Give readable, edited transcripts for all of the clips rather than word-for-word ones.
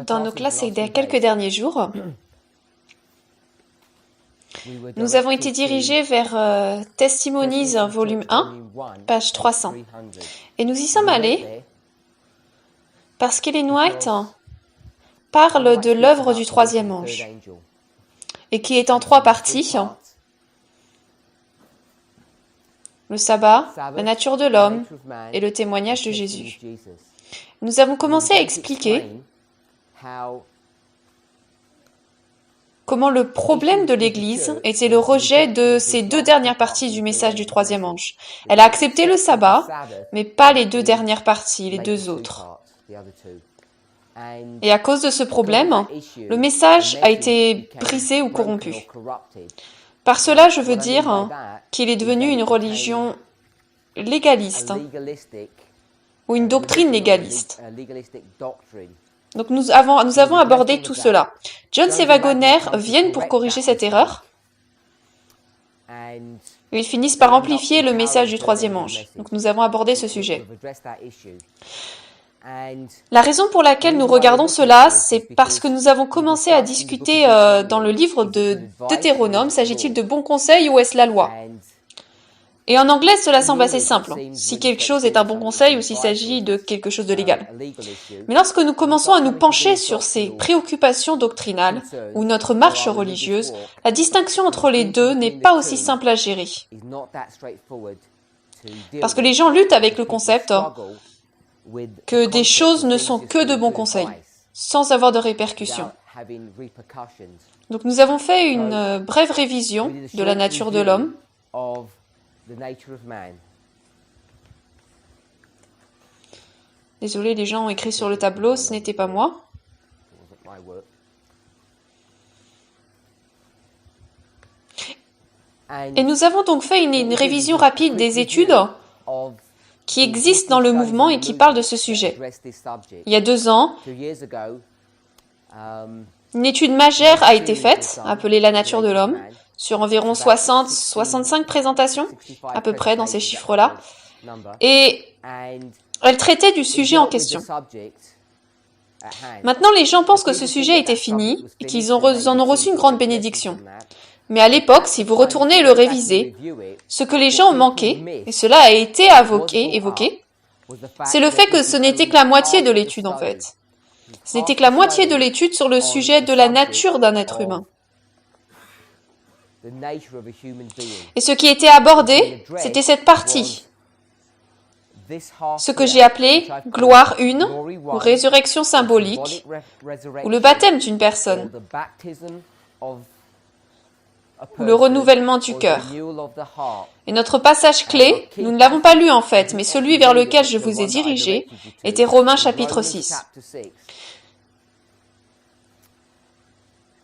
Dans nos classes ces quelques derniers jours, nous avons été dirigés vers Testimonies, volume 1, page 300. Et nous y sommes allés parce qu'Ellen White parle de l'œuvre du troisième ange, et qui est en 3 parties. Le sabbat, la nature de l'homme et le témoignage de Jésus. Nous avons commencé à expliquer comment le problème de l'Église était le rejet de ces 2 dernières parties du message du troisième ange. Elle a accepté le sabbat, mais pas les 2 dernières parties, les 2 autres. Et à cause de ce problème, le message a été brisé ou corrompu. Par cela, je veux dire qu'il est devenu une religion légaliste ou une doctrine légaliste. Donc nous avons abordé tout cela. Jones et Waggoner viennent pour corriger cette erreur. Ils finissent par amplifier le message du troisième ange. Donc nous avons abordé ce sujet. La raison pour laquelle nous regardons cela, c'est parce que nous avons commencé à discuter dans le livre de Deutéronome, s'agit-il de bons conseils ou est-ce la loi? Et en anglais, cela semble assez simple, si quelque chose est un bon conseil ou s'il s'agit de quelque chose de légal. Mais lorsque nous commençons à nous pencher sur ces préoccupations doctrinales ou notre marche religieuse, la distinction entre les deux n'est pas aussi simple à gérer. Parce que les gens luttent avec le concept que des choses ne sont que de bons conseils, sans avoir de répercussions. Donc nous avons fait une brève révision de la nature de l'homme. Désolé, les gens ont écrit sur le tableau, ce n'était pas moi. Et nous avons donc fait une révision rapide des études qui existent dans le mouvement et qui parlent de ce sujet. Il y a 2 ans, une étude majeure a été faite, appelée La nature de l'homme, sur environ 60-65 présentations, à peu près dans ces chiffres-là, et elle traitait du sujet en question. Maintenant, les gens pensent que ce sujet était fini et qu'ils en ont reçu une grande bénédiction. Mais à l'époque, si vous retournez et le révisez, ce que les gens ont manqué, et cela a été évoqué, c'est le fait que ce n'était que la moitié de l'étude en fait. Ce n'était que la moitié de l'étude sur le sujet de la nature d'un être humain. Et ce qui était abordé, c'était cette partie. Ce que j'ai appelé gloire 1, ou résurrection symbolique, ou le baptême d'une personne, ou le renouvellement du cœur. Et notre passage clé, nous ne l'avons pas lu en fait, mais celui vers lequel je vous ai dirigé, était Romains chapitre 6.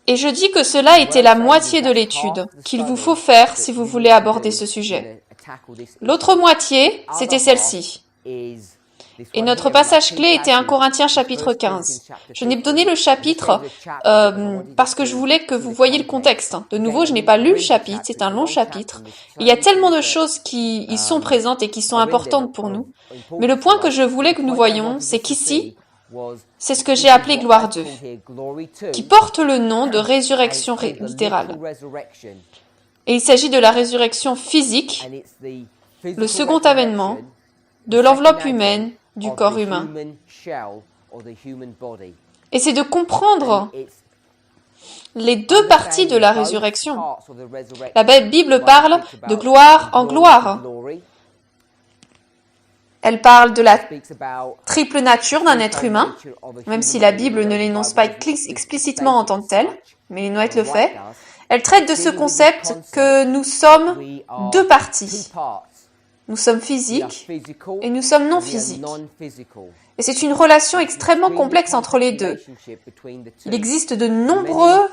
Et je dis que cela était la moitié de l'étude qu'il vous faut faire si vous voulez aborder ce sujet. L'autre moitié, c'était celle-ci. Et notre passage clé était 1 Corinthiens chapitre 15. Je n'ai donné le chapitre parce que je voulais que vous voyiez le contexte. De nouveau, je n'ai pas lu le chapitre, c'est un long chapitre. Il y a tellement de choses qui y sont présentes et qui sont importantes pour nous. Mais le point que je voulais que nous voyions, c'est qu'ici, c'est ce que j'ai appelé gloire 2, qui porte le nom de résurrection littérale. Et il s'agit de la résurrection physique, le second avènement, de l'enveloppe humaine, du corps humain. Et c'est de comprendre les 2 parties de la résurrection. La Bible parle de gloire en gloire. Elle parle de la triple nature d'un être humain, même si la Bible ne l'énonce pas explicitement en tant que telle, mais Ellen White le fait. Elle traite de ce concept que nous sommes 2 parties. Nous sommes physiques et nous sommes non physiques. Et c'est une relation extrêmement complexe entre les deux. Il existe de nombreux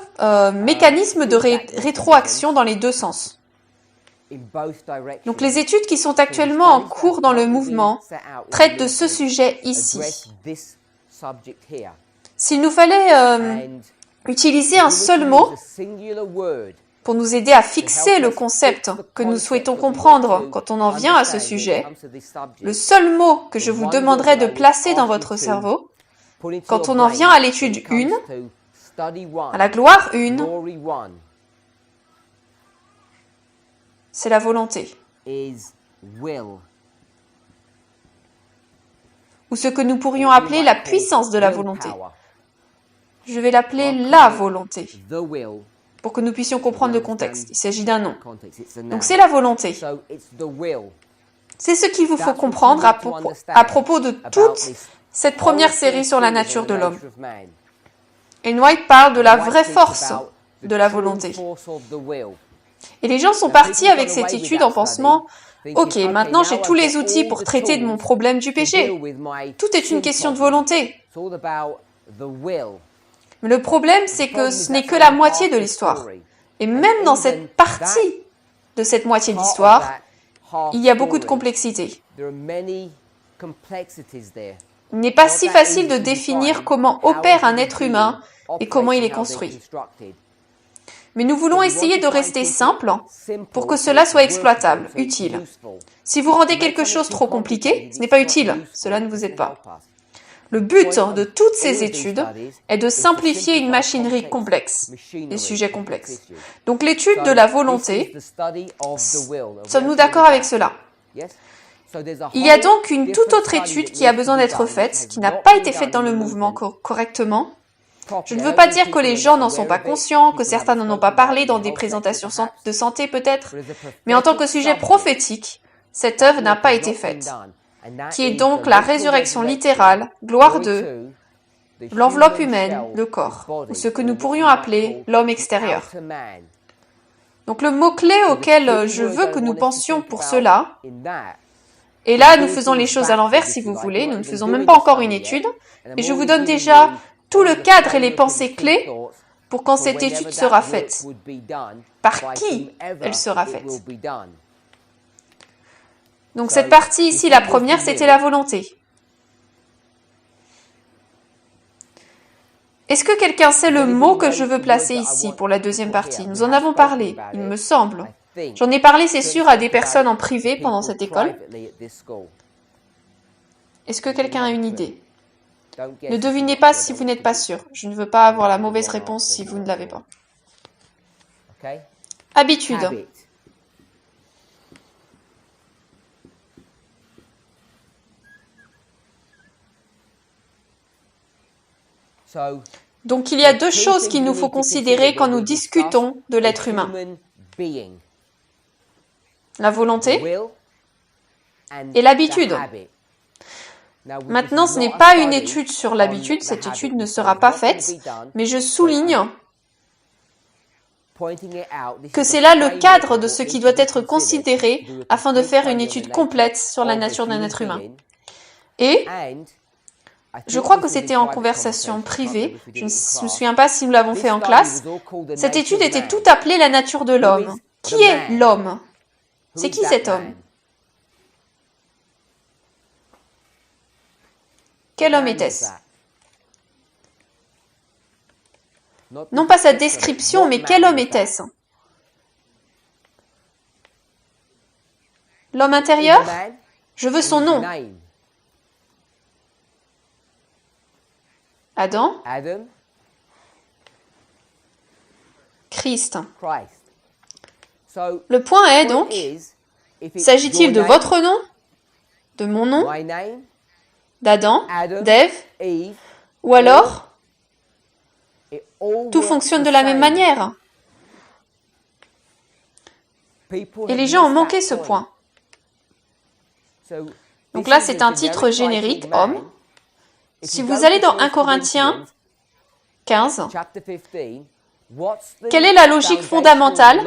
mécanismes de rétroaction dans les 2 sens. Donc les études qui sont actuellement en cours dans le mouvement traitent de ce sujet ici. S'il nous fallait utiliser un seul mot pour nous aider à fixer le concept que nous souhaitons comprendre quand on en vient à ce sujet, le seul mot que je vous demanderai de placer dans votre cerveau, Quand on en vient à l'étude 1, à la gloire 1, c'est la volonté. Ou ce que nous pourrions appeler la puissance de la volonté. Je vais l'appeler la volonté, pour que nous puissions comprendre le contexte. Il s'agit d'un nom. Donc c'est la volonté. C'est ce qu'il vous faut comprendre à propos de toute cette première série sur la nature de l'homme. Ellen White parle de la vraie force de la volonté. Et les gens sont partis avec cette étude en pensant « Ok, maintenant j'ai tous les outils pour traiter de mon problème du péché. Tout est une question de volonté. » Mais le problème, c'est que ce n'est que la moitié de l'histoire. Et même dans cette partie de cette moitié de l'histoire, il y a beaucoup de complexité. Il n'est pas si facile de définir comment opère un être humain et comment il est construit. Mais nous voulons essayer de rester simple pour que cela soit exploitable, utile. Si vous rendez quelque chose trop compliqué, ce n'est pas utile, cela ne vous aide pas. Le but de toutes ces études est de simplifier une machinerie complexe, des sujets complexes. Donc l'étude de la volonté, sommes-nous d'accord avec cela? Il y a donc une toute autre étude qui a besoin d'être faite, qui n'a pas été faite dans le mouvement correctement. Je ne veux pas dire que les gens n'en sont pas conscients, que certains n'en ont pas parlé dans des présentations de santé peut-être, mais en tant que sujet prophétique, cette œuvre n'a pas été faite, qui est donc la résurrection littérale, gloire 2, l'enveloppe humaine, le corps, ou ce que nous pourrions appeler l'homme extérieur. Donc le mot-clé auquel je veux que nous pensions pour cela, et là nous faisons les choses à l'envers si vous voulez, nous ne faisons même pas encore une étude, et je vous donne déjà tout le cadre et les pensées clés pour quand cette étude sera faite. Par qui elle sera faite? Donc cette partie ici, la première, c'était la volonté. Est-ce que quelqu'un sait le mot que je veux placer ici pour la deuxième partie? Nous en avons parlé, il me semble. J'en ai parlé, c'est sûr, à des personnes en privé pendant cette école. Est-ce que quelqu'un a une idée? Ne devinez pas si vous n'êtes pas sûr. Je ne veux pas avoir la mauvaise réponse si vous ne l'avez pas. Habitude. Donc il y a deux choses qu'il nous faut considérer quand nous discutons de l'être humain. La volonté et l'habitude. Maintenant, ce n'est pas une étude sur l'habitude, cette étude ne sera pas faite, mais je souligne que c'est là le cadre de ce qui doit être considéré afin de faire une étude complète sur la nature d'un être humain. Et je crois que c'était en conversation privée, je ne me souviens pas si nous l'avons fait en classe, cette étude était tout appelée la nature de l'homme. Qui est l'homme? C'est qui cet homme? Quel homme était-ce? Non pas sa description, mais quel homme était-ce? L'homme intérieur? Je veux son nom. Adam? Christ. Le point est donc, s'agit-il de votre nom? De mon nom? D'Adam, d'Ève, ou alors tout fonctionne de la même manière. Et les gens ont manqué ce point. Donc là, c'est un titre générique, homme. Si vous allez dans 1 Corinthiens 15, quelle est la logique fondamentale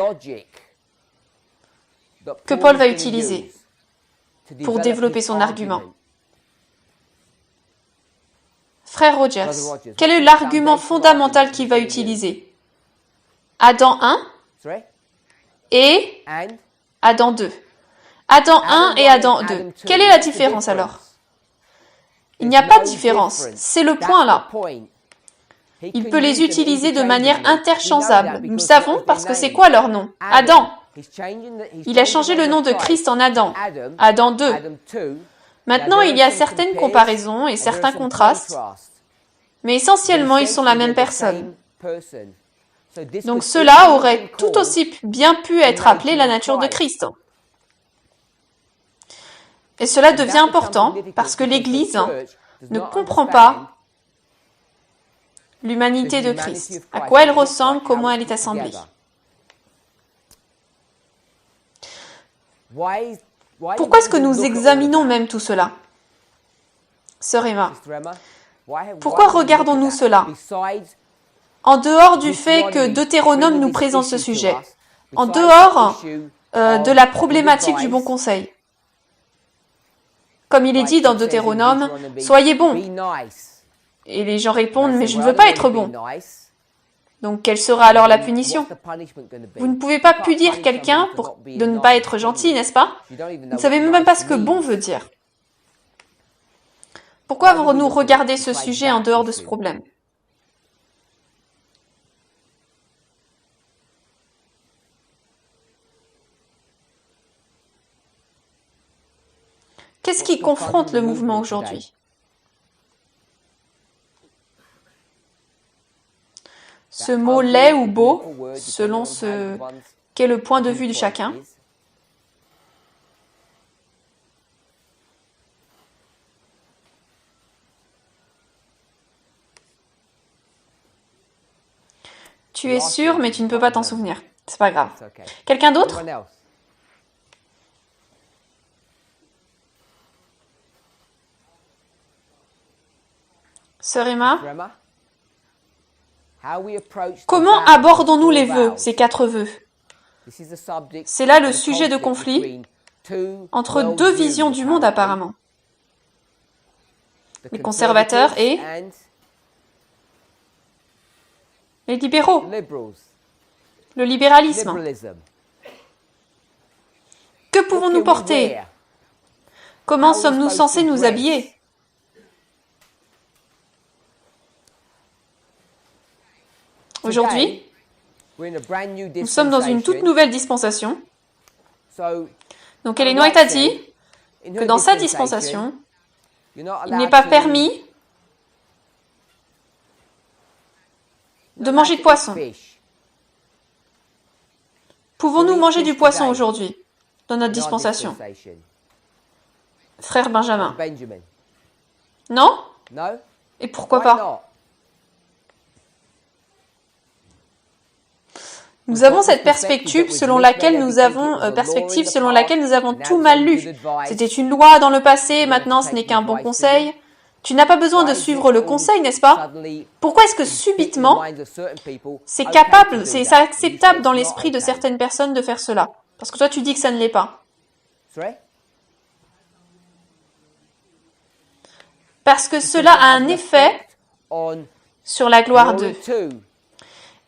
que Paul va utiliser pour développer son argument? Frère Rogers, quel est l'argument fondamental qu'il va utiliser? Adam 1 et Adam 2. Adam 1 et Adam 2. Quelle est la différence alors? Il n'y a pas de différence. C'est le point là. Il peut les utiliser de manière interchangeable. Nous le savons parce que c'est quoi leur nom? Adam. Il a changé le nom de Christ en Adam. Adam 2. Maintenant, il y a certaines comparaisons et certains contrastes. Mais essentiellement, ils sont la même personne. Donc cela aurait tout aussi bien pu être appelé la nature de Christ. Et cela devient important parce que l'Église ne comprend pas l'humanité de Christ, à quoi elle ressemble, comment elle est assemblée. Pourquoi est-ce que nous examinons même tout cela? Sœur Emma, pourquoi regardons-nous cela? En dehors du fait que Deutéronome nous présente ce sujet, en dehors de la problématique du bon conseil. Comme il est dit dans Deutéronome, « Soyez bons ». Et les gens répondent, « Mais je ne veux pas être bon ». Donc, quelle sera alors la punition? Vous ne pouvez pas punir quelqu'un de ne pas être gentil, n'est-ce pas? Vous ne savez même pas ce que bon veut dire. Pourquoi avons-nous regardé ce sujet en dehors de ce problème? Qu'est-ce qui confronte le mouvement aujourd'hui? Ce mot laid ou beau, selon ce qu'est le point de vue de chacun. Tu es sûr, mais tu ne peux pas t'en souvenir. C'est pas grave. Quelqu'un d'autre? Sœur Emma? Comment abordons-nous les vœux, ces 4 vœux? C'est là le sujet de conflit entre 2 visions du monde apparemment. Les conservateurs et les libéraux. Le libéralisme. Que pouvons-nous porter? Comment sommes-nous censés nous habiller? Aujourd'hui, nous sommes dans une toute nouvelle dispensation. Donc Ellen White a dit que dans sa dispensation, il n'est pas permis de manger de poisson. Pouvons-nous manger du poisson aujourd'hui dans notre dispensation? Frère Benjamin. Non? Et pourquoi pas? Nous avons cette perspective selon laquelle nous avons tout mal lu. C'était une loi dans le passé, maintenant ce n'est qu'un bon conseil. Tu n'as pas besoin de suivre le conseil, n'est-ce pas? Pourquoi est-ce que subitement, c'est acceptable dans l'esprit de certaines personnes de faire cela? Parce que toi tu dis que ça ne l'est pas. Parce que cela a un effet sur la gloire d'eux.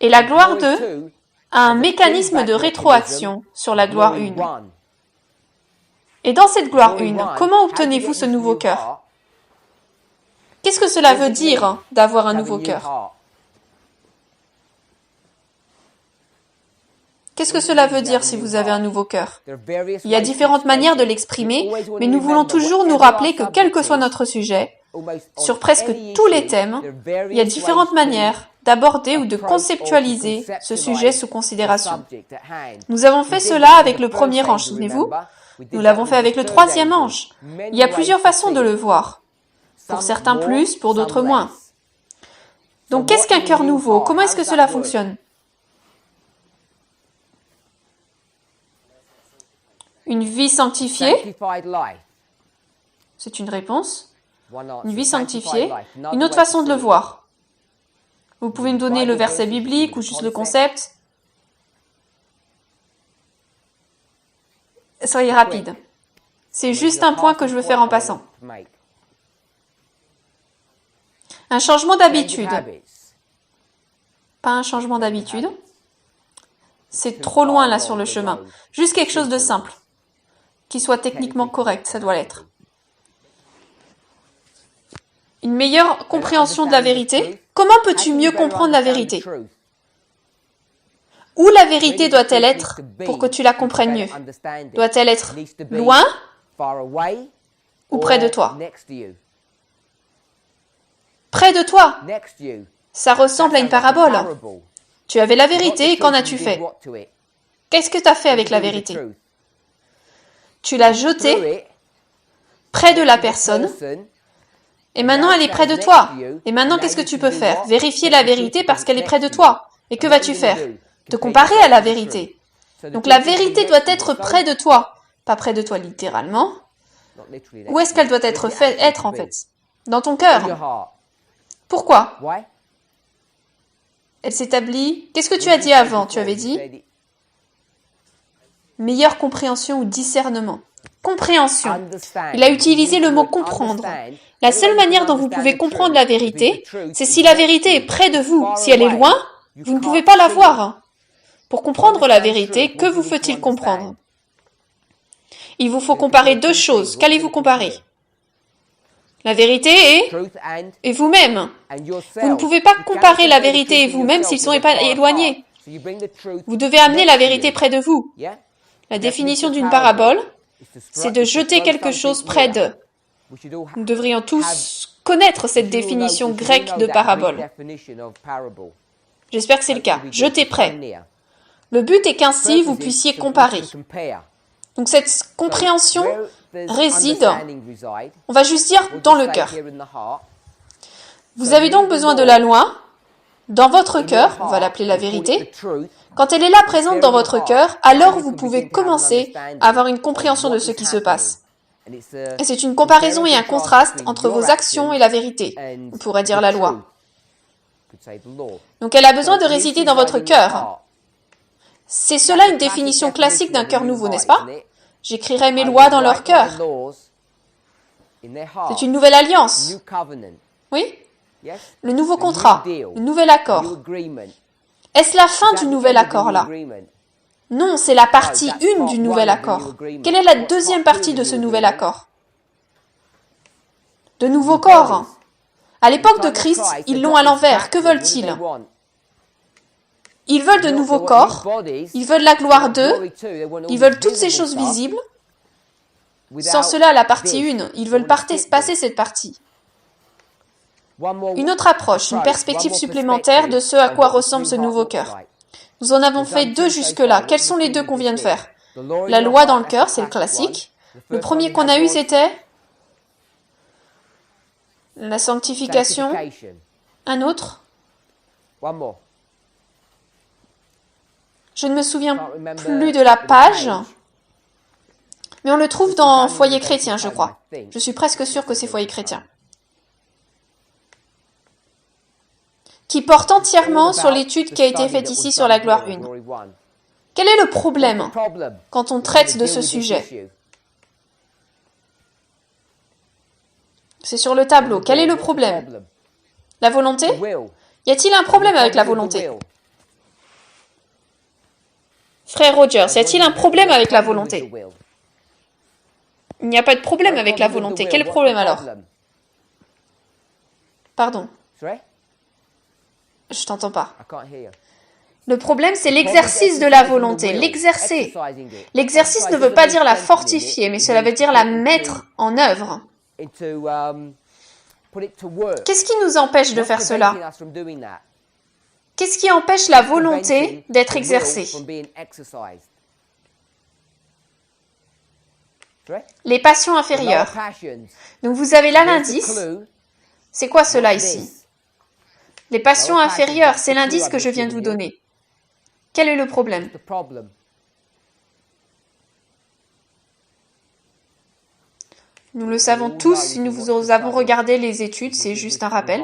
Et la gloire d'eux a un mécanisme de rétroaction sur la gloire 1. Et dans cette gloire 1, comment obtenez-vous ce nouveau cœur? Qu'est-ce que cela veut dire d'avoir un nouveau cœur? Qu'est-ce que cela veut dire si vous avez un nouveau cœur? Il y a différentes manières de l'exprimer, mais nous voulons toujours nous rappeler que quel que soit notre sujet, sur presque tous les thèmes, il y a différentes manières d'aborder ou de conceptualiser ce sujet sous considération. Nous avons fait cela avec le premier ange, souvenez-vous? Nous l'avons fait avec le 3e ange. Il y a plusieurs façons de le voir. Pour certains plus, pour d'autres moins. Donc qu'est-ce qu'un cœur nouveau? Comment est-ce que cela fonctionne? Une vie sanctifiée? C'est une réponse. Une vie sanctifiée. Une autre façon de le voir. Vous pouvez me donner le verset biblique ou juste le concept. Soyez rapide. C'est juste un point que je veux faire en passant. Un changement d'habitude. Pas un changement d'habitude. C'est trop loin là sur le chemin. Juste quelque chose de simple. Qui soit techniquement correct, ça doit l'être. Une meilleure compréhension de la vérité. Comment peux-tu mieux comprendre la vérité? Où la vérité doit-elle être pour que tu la comprennes mieux? Doit-elle être loin ou près de toi? Près de toi. Ça ressemble à une parabole. Tu avais la vérité et qu'en as-tu fait? Qu'est-ce que tu as fait avec la vérité? Tu l'as jetée près de la personne et maintenant elle est près de toi. Et maintenant qu'est-ce que tu peux faire? Vérifier la vérité parce qu'elle est près de toi. Et que vas-tu faire? Te comparer à la vérité. Donc la vérité doit être près de toi. Pas près de toi littéralement. Où est-ce qu'elle doit être en fait? Dans ton cœur. Pourquoi? Elle s'établit... Qu'est-ce que tu as dit avant? Tu avais dit meilleure compréhension ou discernement. Compréhension. Il a utilisé le mot comprendre. La seule manière dont vous pouvez comprendre la vérité, c'est si la vérité est près de vous. Si elle est loin, vous ne pouvez pas la voir. Pour comprendre la vérité, que vous faut-il comprendre? Il vous faut comparer deux choses. Qu'allez-vous comparer? La vérité et vous-même. Vous ne pouvez pas comparer la vérité et vous-même s'ils sont éloignés. Vous devez amener la vérité près de vous. La définition d'une parabole, c'est de jeter quelque chose près d'eux. Nous devrions tous connaître cette définition grecque de parabole. J'espère que c'est le cas. Jeter près. Le but est qu'ainsi vous puissiez comparer. Donc cette compréhension réside, on va juste dire, dans le cœur. Vous avez donc besoin de la loi dans votre cœur, on va l'appeler la vérité. Quand elle est là présente dans votre cœur, alors vous pouvez commencer à avoir une compréhension de ce qui se passe. Et c'est une comparaison et un contraste entre vos actions et la vérité, on pourrait dire la loi. Donc elle a besoin de résider dans votre cœur. C'est cela une définition classique d'un cœur nouveau, n'est-ce pas? J'écrirai mes lois dans leur cœur. C'est une nouvelle alliance. Oui? Le nouveau contrat, le nouvel accord. Est-ce la fin du nouvel accord-là? Non, c'est la partie 1 du nouvel accord. Quelle est la deuxième partie de ce nouvel accord? De nouveaux corps. À l'époque de Christ, ils l'ont à l'envers. Que veulent-ils? Ils veulent de nouveaux corps, ils veulent la gloire d'eux, ils veulent toutes ces choses visibles. Sans cela, la partie 1, ils veulent passer cette partie. Une autre approche, une perspective supplémentaire de ce à quoi ressemble ce nouveau cœur. Nous en avons fait 2 jusque-là. Quels sont les 2 qu'on vient de faire? La loi dans le cœur, c'est le classique. Le premier qu'on a eu, c'était la sanctification. Un autre? Je ne me souviens plus de la page, mais on le trouve dans Foyer chrétien, je crois. Je suis presque sûre que c'est Foyer chrétien. Qui porte entièrement sur l'étude qui a été faite ici sur la gloire 1. Quel est le problème quand on traite de ce sujet? C'est sur le tableau. Quel est le problème? La volonté? Y a-t-il un problème avec la volonté? Frère Rogers, y a-t-il un problème avec la volonté? Il n'y a pas de problème avec la volonté. Quel est le problème alors? Pardon. Je t'entends pas. Le problème, c'est l'exercice de la volonté. L'exercer. L'exercice ne veut pas dire la fortifier, mais cela veut dire la mettre en œuvre. Qu'est-ce qui nous empêche de faire cela? Qu'est-ce qui empêche la volonté d'être exercée? Les passions inférieures. Donc vous avez là l'indice. C'est quoi cela ici? Les passions inférieures, c'est l'indice que je viens de vous donner. Quel est le problème? Nous le savons tous, si nous avons regardé les études, c'est juste un rappel.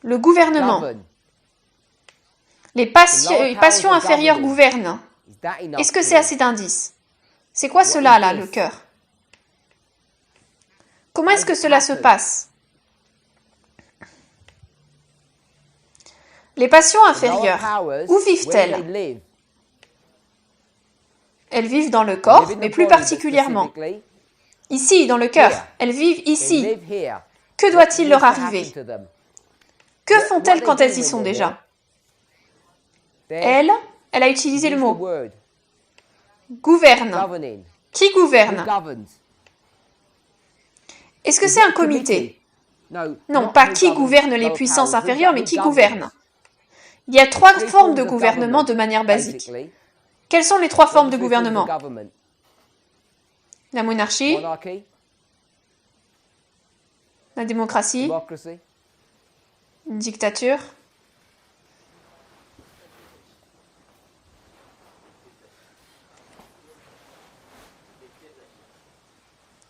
Le gouvernement. Les passions inférieures gouvernent. Est-ce que c'est assez d'indices? C'est quoi cela, là, le cœur? Comment est-ce que cela se passe? Les passions inférieures, où vivent-elles? Elles vivent dans le corps, mais plus particulièrement. Ici, dans le cœur. Elles vivent ici. Que doit-il leur arriver? Que font-elles quand elles y sont déjà? Elle a utilisé le mot gouverne, Qui gouverne? governs? Est-ce que c'est un comité? Non, pas qui gouverne les puissances inférieures, mais qui gouverne. Il y a 3 formes de gouvernement de manière basique. Quelles sont les 3 formes de gouvernement? La monarchie, Monarchy, la démocratie, democracy, une dictature.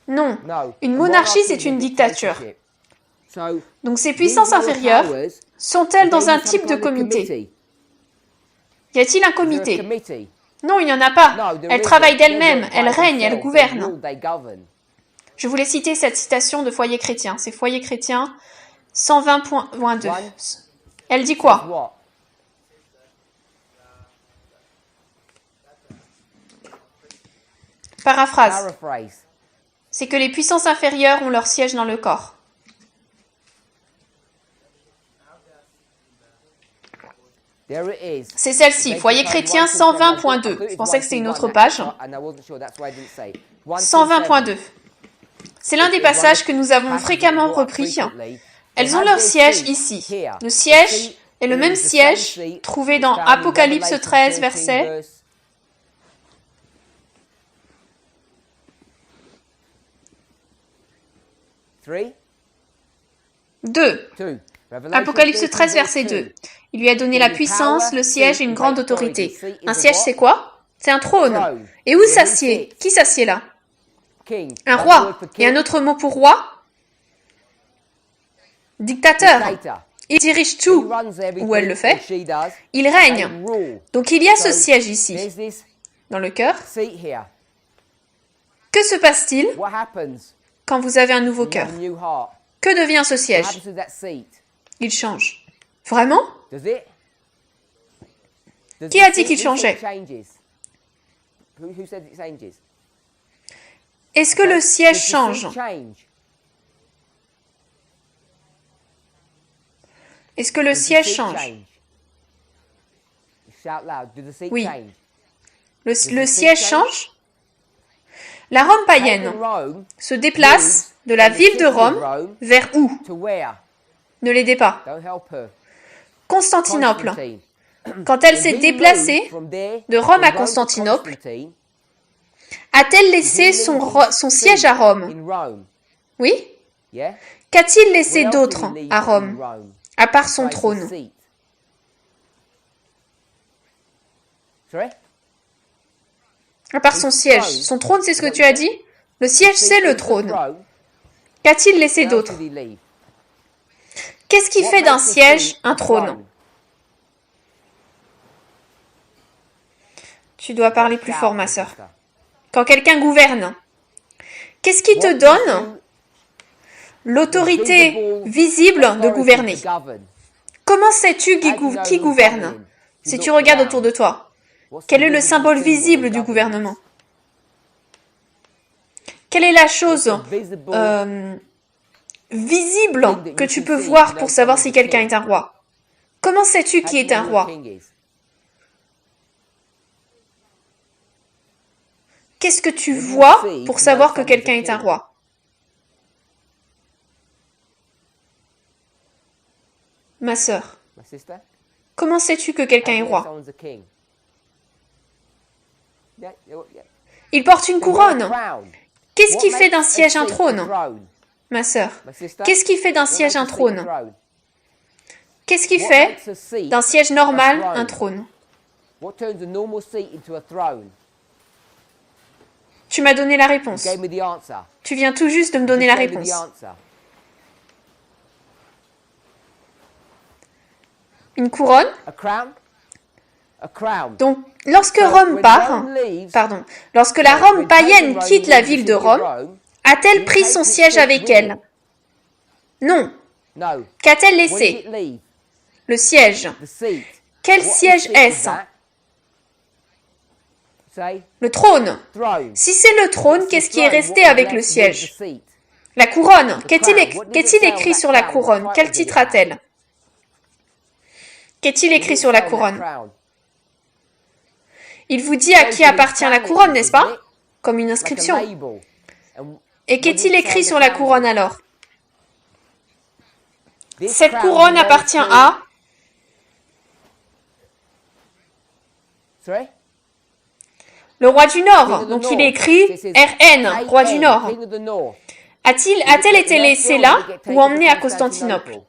Non, no. une A monarchie, monarchy c'est is a une dictature. dictatorship. So, Donc ces puissances inférieures sont-elles dans un type de comité? Y a-t-il un comité? Non, il n'y en a pas. Elles travaillent d'elles-mêmes, elles règnent, elles gouvernent. Je voulais citer cette citation de Foyer chrétien. C'est Foyer chrétien 120.2. Elle dit quoi? Paraphrase. C'est que les puissances inférieures ont leur siège dans le corps. C'est celle-ci, Foyer chrétien 120.2. Je pensais que c'était une autre page. 120.2. C'est l'un des passages que nous avons fréquemment repris. Elles ont leur siège ici. Le siège est le même siège trouvé dans Apocalypse 13, verset 2. Apocalypse 13, verset 2. Il lui a donné la puissance, le siège et une grande autorité. Un siège, c'est quoi? C'est un trône. Et où s'assied? Qui s'assied là? Un roi. Et un autre mot pour roi? Dictateur. Il dirige tout où elle le fait. Il règne. Donc il y a ce siège ici, dans le cœur. Que se passe-t-il quand vous avez un nouveau cœur? Que devient ce siège? Il change. Vraiment? Qui a dit qu'il changeait? Est-ce que le siège change? Est-ce que le siège change? Oui. Le siège change? La Rome païenne se déplace de la ville de Rome vers où? Ne l'aidez pas. Constantinople. Quand elle s'est déplacée de Rome à Constantinople, a-t-elle laissé son siège à Rome? Oui. Qu'a-t-il laissé d'autre à Rome, à part son trône? À part son siège. Son trône, c'est ce que tu as dit? Le siège, c'est le trône. Qu'a-t-il laissé d'autre? Qu'est-ce qui fait d'un siège un trône? Tu dois parler plus fort, ma sœur. Quand quelqu'un gouverne, qu'est-ce qui te donne l'autorité visible de gouverner? Comment sais-tu qui gouverne si tu regardes autour de toi? Quel est le symbole visible du gouvernement? Quelle est la chose visible que tu peux voir pour savoir si quelqu'un est un roi? Comment sais-tu qui est un roi? Qu'est-ce que tu vois pour savoir que quelqu'un est un roi? Ma sœur, comment sais-tu que quelqu'un est roi? Il porte une couronne. Qu'est-ce qui fait d'un siège un trône? Ma sœur, qu'est-ce qui fait d'un siège un trône? Qu'est-ce qui fait d'un siège normal un trône? Tu m'as donné la réponse. Tu viens tout juste de me donner la réponse. Une couronne. Donc, lorsque lorsque la Rome païenne quitte la ville de Rome, a-t-elle pris son siège avec elle? Non. Qu'a-t-elle laissé? Le siège. Quel siège est-ce? Le trône. Si c'est le trône, qu'est-ce qui est resté avec le siège? La couronne. Qu'est-il écrit sur la couronne? Quel titre a-t-elle? Qu'est-il écrit sur la couronne? Il vous dit à qui appartient la couronne, n'est-ce pas? comme une like a inscription. label. And Et what qu'est-il does it say écrit on the sur la crown? couronne alors? This Cette crown couronne belongs appartient to- à... Sorry? Le roi du King Nord. of the Donc North. il est écrit This is RN, roi du KN, Nord. King of the North. A-t-elle été laissée là ou emmenée à Constantinople?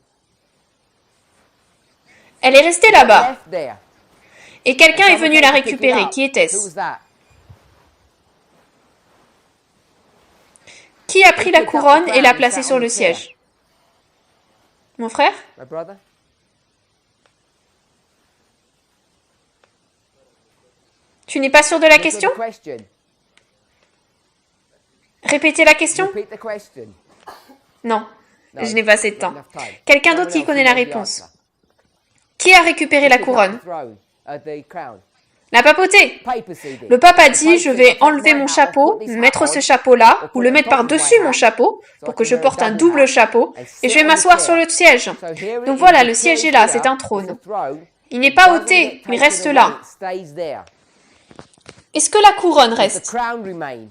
Elle est restée là-bas. Left there. Et quelqu'un est Someone venu la came to pick it récupérer. up. Qui Who était-ce? was that? Qui a pris la couronne et l'a placée sur le siège? Mon frère? My brother? Tu n'es pas sûr de la Answer question? the question. Répétez la question? Repeat the question. Non, No, je n'ai pas assez de temps. not enough time. Quelqu'un Someone d'autre qui else connaît who la knows the réponse. answer. Qui a récupéré la Pick up couronne? the throne, the crown. La papauté. Papacy did. Le pape a The dit, je Pope vais said, "I'll take enlever my mon hat off, chapeau, put this hat mettre on, ce chapeau-là, or ou put le it mettre on top of par-dessus my mon hat, chapeau, so pour I que can je wear a porte un double double hat chapeau, and et sit je vais on the m'asseoir sur chair." le siège. So here it Donc is, voilà, the le siège chair est là, is c'est here, un it's a trône. throne. Il n'est It pas doesn't ôté, get il taken reste away, là. it stays there. Est-ce que la couronne Does the reste? crown remain?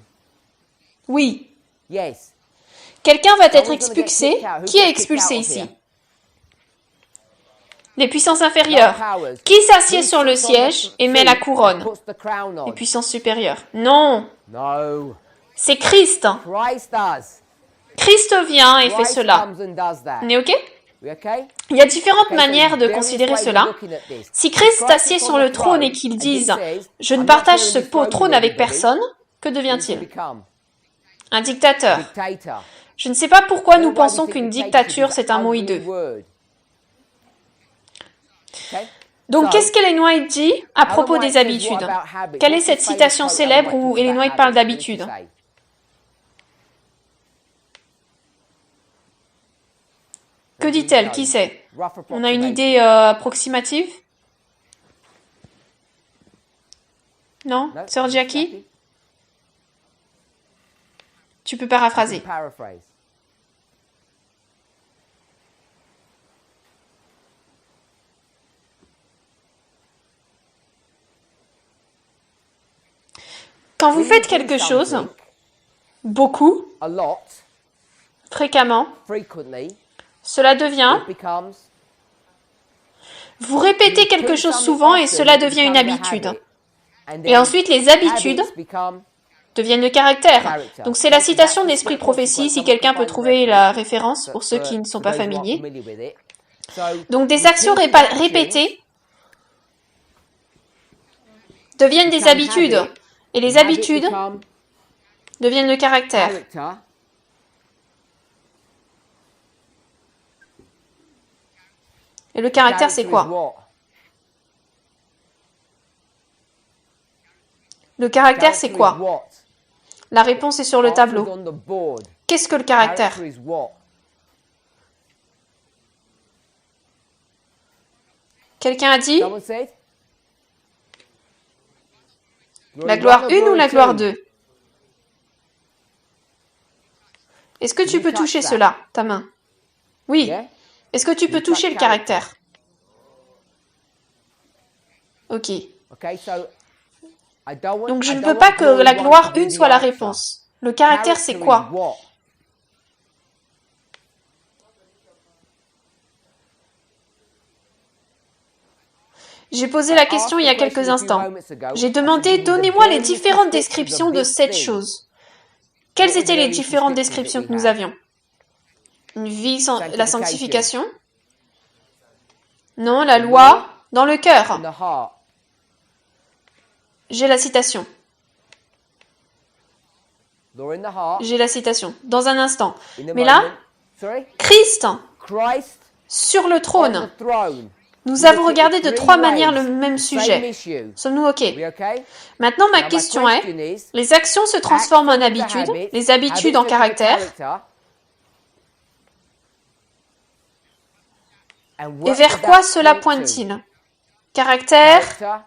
Oui. Yes. Quelqu'un va être Someone's gonna get expulsé. kicked out. Who Qui est gets kicked expulsé out of ici? here? Les puissances No inférieures. powers. Qui s'assied Who sur le sits on the siège et met la seat and couronne? puts the crown on? Les puissances supérieures. Non, No. c'est Christ. Christ does. Christ vient et fait Christ cela. comes and does that. On est OK? We okay? Il y a différentes Okay, so manières de various considérer ways of cela. looking at this. Si Christ Christ s'assied sits sur on le the trône et throne qu'il and he dise says, « Je ne I'm not partage sharing ce this throne with trône avec everybody. personne », que What does he devient-il? become? Un dictateur. Dictator. Je ne sais pas pourquoi nous Then why do you pensons think qu'une dictatorship dictature is c'est un an mot ugly hideux. word? Okay? Donc So, qu'est-ce qu'Ellen White dit à Ellen propos White des says, what habitudes? about habits? Quelle est What's cette the famous citation quote Ellen célèbre White où talks Ellen about White parle habits? What does d'habitude? she say? Que dit-elle? Qui sait? Rough On a une approximation. idée approximative? Non? No? Sœur Jackie? Tu peux paraphraser. Paraphrase. Quand vous When faites you quelque do chose, something beaucoup, a lot, fréquemment, frequently, cela devient... it becomes. Vous répétez quelque chose souvent et cela devient une habitude. Et ensuite, les habitudes deviennent le caractère. Donc c'est la citation d'Esprit Prophétie, si quelqu'un peut trouver la référence pour ceux qui ne sont pas familiers. Donc des actions répétées deviennent des habitudes. Et les habitudes deviennent le caractère. Et le caractère, c'est quoi? Le caractère, c'est quoi? La réponse est sur le tableau. Qu'est-ce que le caractère? Quelqu'un a dit? La gloire 1 ou la gloire 2? Est-ce que tu peux toucher cela, ta main? Oui. Est-ce que tu peux toucher le caractère? Ok. Donc je ne veux pas que la gloire 1 soit la réponse. Le caractère, c'est quoi? J'ai posé la question il y a quelques instants. J'ai demandé, donnez-moi les différentes descriptions de cette chose. Quelles étaient les différentes descriptions que nous avions? Une vie sans la sanctification? Non, la loi dans le cœur. J'ai la citation. J'ai la citation. Dans un instant. Mais là, Christ sur le trône. Nous avons regardé de 3 manières le même sujet. Sommes-nous OK? Maintenant, ma question est, les actions se transforment en habitudes, les habitudes en caractère. Et vers quoi cela pointe-t-il? Caractère,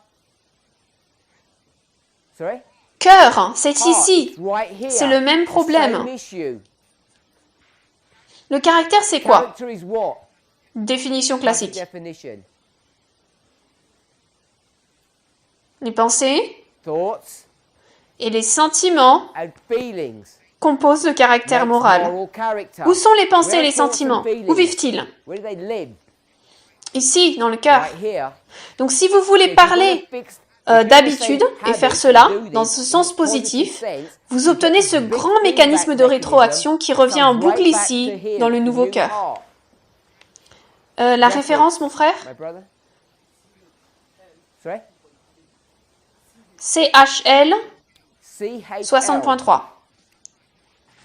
cœur, c'est ici. C'est le même problème. Le caractère, c'est quoi? Définition classique. Les pensées, Et les sentiments and feelings composent le caractère makes moral. moral character. Où sont les pensées et Where les are thoughts and sentiments? feelings? Où vivent-ils? Where do they live? Ici, dans le cœur. Right here. Donc si vous voulez If you wanna parler fix- d'habitude et faire cela dans ce sens in a positif, positive sense, vous you obtenez get ce this big grand mécanisme de feedback rétroaction qui revient en comes boucle right back ici, to here, dans le to nouveau your cœur. heart. La référence, mon frère? My brother? Sorry? CHL CHL. 60.3.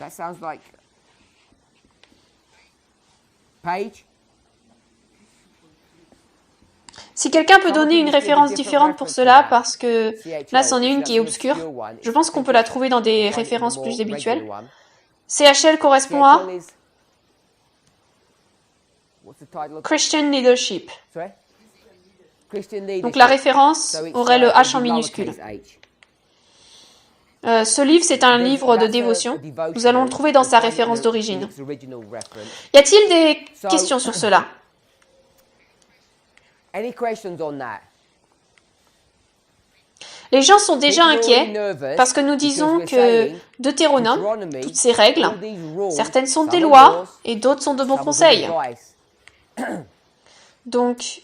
That sounds like page. Si quelqu'un peut donner une référence différente pour cela, parce que là, c'en est une qui est obscure, je pense qu'on peut la trouver dans des références plus habituelles. CHL correspond à What's the title of Christian Leadership. Sorry? Christian leadership. Donc la référence So it's, aurait le it'd H en be minuscule. lowercase h. Ce livre, c'est un livre de dévotion. Nous allons le trouver dans sa référence d'origine. Y a-t-il des questions sur cela? Any questions on that? Les gens sont déjà inquiets parce que nous disons que Deutéronome, toutes ces règles, certaines sont des lois et d'autres sont de bons conseils. Donc,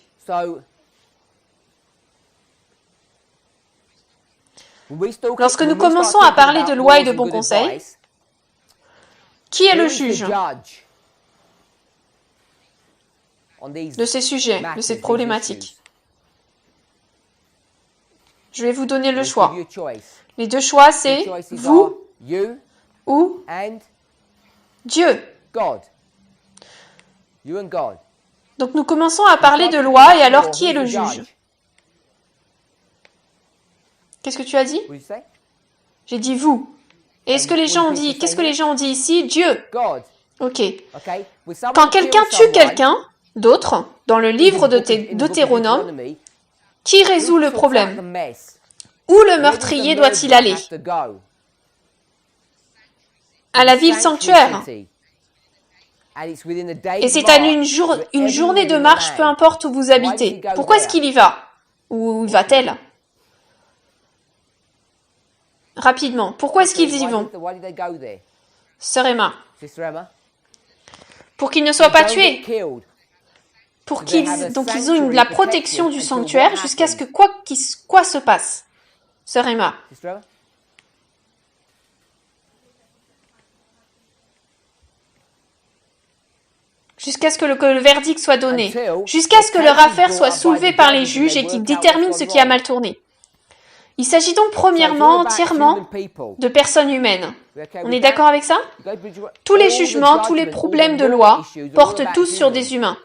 lorsque nous commençons à parler de lois et de bons conseils, qui est le juge de ces sujets, de cette problématique? Je vais vous donner le choix. Les deux choix, c'est vous ou Dieu. Donc nous commençons à parler de loi et alors qui est le juge? Qu'est-ce que tu as dit? J'ai dit vous. Et est-ce que les gens ont dit, qu'est-ce que les gens ont dit ici? Dieu. Ok. Quand quelqu'un tue quelqu'un d'autre, dans le livre de Deutéronome, qui résout le problème? Où le meurtrier doit-il aller? À la ville sanctuaire. Et c'est à une journée de marche, peu importe où vous habitez. Pourquoi est-ce qu'il y va? Où va-t-elle? Rapidement. Pourquoi est-ce qu'ils y vont? Sœur Emma. Pour qu'ils ne soient pas tués. Pour qu'ils, donc ils ont la protection du sanctuaire jusqu'à ce que quoi se passe. Sœur Emma. Jusqu'à ce que le verdict soit donné. Jusqu'à ce que leur affaire soit soulevée par les juges et qu'ils déterminent ce qui a mal tourné. Il s'agit donc premièrement entièrement de personnes humaines. On est d'accord avec ça? Tous les jugements, tous les problèmes de loi portent tous sur des humains.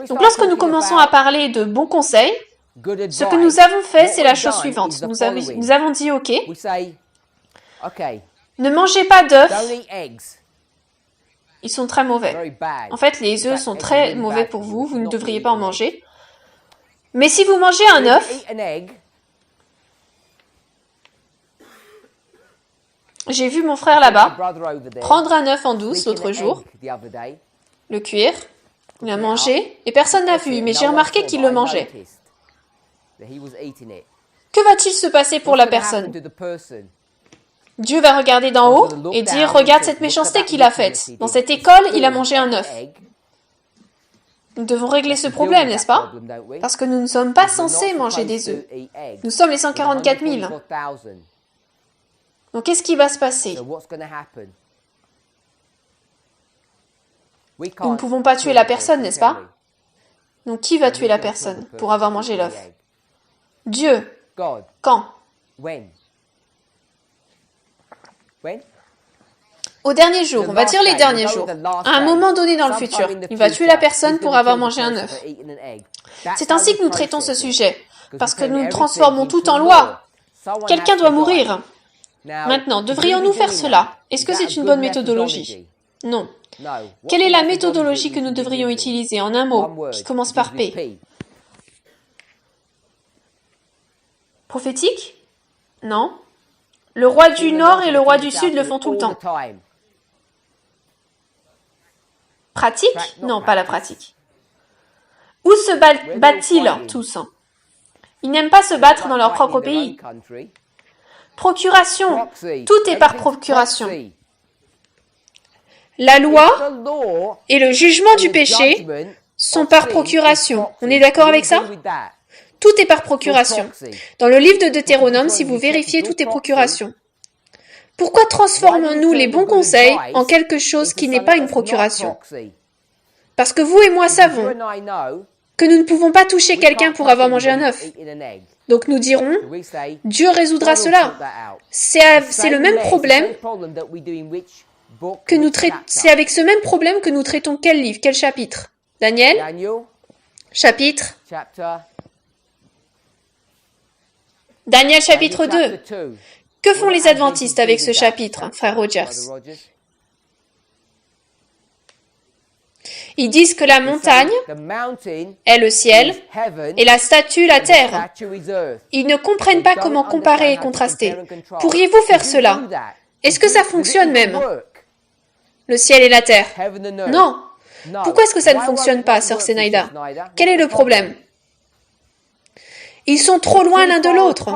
Donc lorsque nous commençons à parler de bons conseils, ce que nous avons fait, c'est la chose suivante. Nous avons dit, ok, ne mangez pas d'œufs, ils sont très mauvais. En fait, les œufs sont très mauvais pour vous, vous ne devriez pas en manger. Mais si vous mangez un œuf, j'ai vu mon frère là-bas prendre un œuf en douce l'autre jour, le cuire, il a mangé, et personne n'a vu, mais j'ai remarqué qu'il le mangeait. Que va-t-il se passer pour la personne? Dieu va regarder d'en haut et dire, regarde cette méchanceté qu'il a faite. Dans cette école, il a mangé un œuf. Nous devons régler ce problème, n'est-ce pas? Parce que nous ne sommes pas censés manger des œufs. Nous sommes les 144 000. Donc, qu'est-ce qui va se passer? Nous ne pouvons pas tuer la personne, n'est-ce pas? Donc, qui va tuer la personne pour avoir mangé l'œuf? Dieu. Quand? Au dernier jour, on va dire les derniers jours. À un moment donné dans le futur, il va tuer la personne pour avoir mangé un œuf. C'est ainsi que nous traitons ce sujet, parce que nous transformons tout en loi. Quelqu'un doit mourir. Maintenant, devrions-nous faire cela? Est-ce que c'est une bonne méthodologie? Non. Quelle est la méthodologie que nous devrions utiliser en un mot qui commence par P? Prophétique? Non. Le roi du Nord et le roi du Sud le font tout le temps. Pratique? Non, pas la pratique. Où se battent-ils tous? Ils n'aiment pas se battre dans leur propre pays. Procuration. Proxy. Tout est par Everything's procuration. proxy. La loi The law et le jugement and du the péché judgment sont of par sin procuration. is proxy. On est d'accord Do you avec ça? agree with that? Tout est par procuration. Proxy. Dans le livre de Deutéronome, si vous vérifiez, tout est procuration. Pourquoi transformons-nous les bons conseils en quelque chose qui n'est pas une procuration? Parce que vous et moi savons que nous ne pouvons pas toucher quelqu'un pour avoir mangé un œuf. Donc nous dirons, Dieu résoudra cela. C'est le même problème que nous traitons. C'est avec ce même problème que nous traitons quel livre, quel chapitre? Daniel, chapitre. Daniel chapitre 2. Que font les adventistes avec ce chapitre, frère Rogers? Ils disent que la montagne est le ciel et la statue la terre. Ils ne comprennent pas comment comparer et contraster. Pourriez-vous faire cela? Est-ce que ça fonctionne même? Le ciel et la terre? Non. Pourquoi est-ce que ça ne fonctionne pas, sœur Senaïda? Quel est le problème? Ils sont trop loin l'un de l'autre.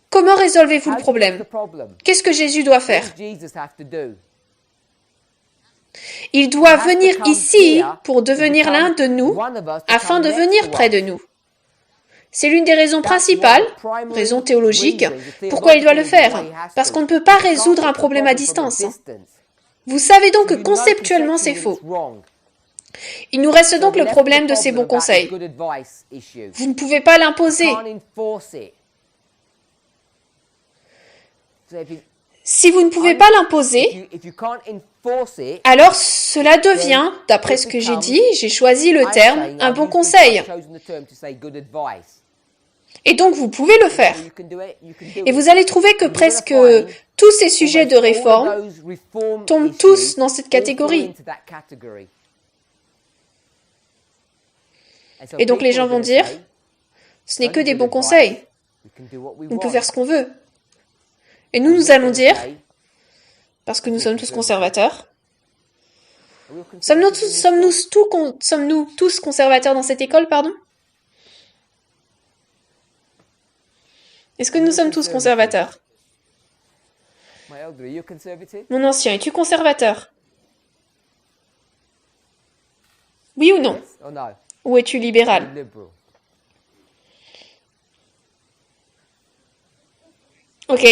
Comment résolvez-vous le problème? Qu'est-ce que Jésus doit faire? Il doit venir ici pour devenir l'un de nous, afin de venir près de nous. C'est l'une des raisons principales, raison théologique, pourquoi il doit le faire. Parce qu'on ne peut pas résoudre un problème à distance. Vous savez donc que conceptuellement c'est faux. Il nous reste donc le problème de ces bons conseils. Vous ne pouvez pas l'imposer. Si vous ne pouvez pas l'imposer, alors cela devient, d'après ce que j'ai dit, j'ai choisi le terme, un bon conseil. Et donc vous pouvez le faire. Et vous allez trouver que presque tous ces sujets de réforme tombent tous dans cette catégorie. Et donc les gens vont dire, ce n'est que des bons conseils. On peut faire ce qu'on veut. Et nous allons dire, parce que nous sommes tous conservateurs, sommes-nous tous conservateurs dans cette école, pardon? Est-ce que nous sommes tous conservateurs? Mon ancien, es-tu conservateur? Oui ou non? Ou es-tu libéral? Ok,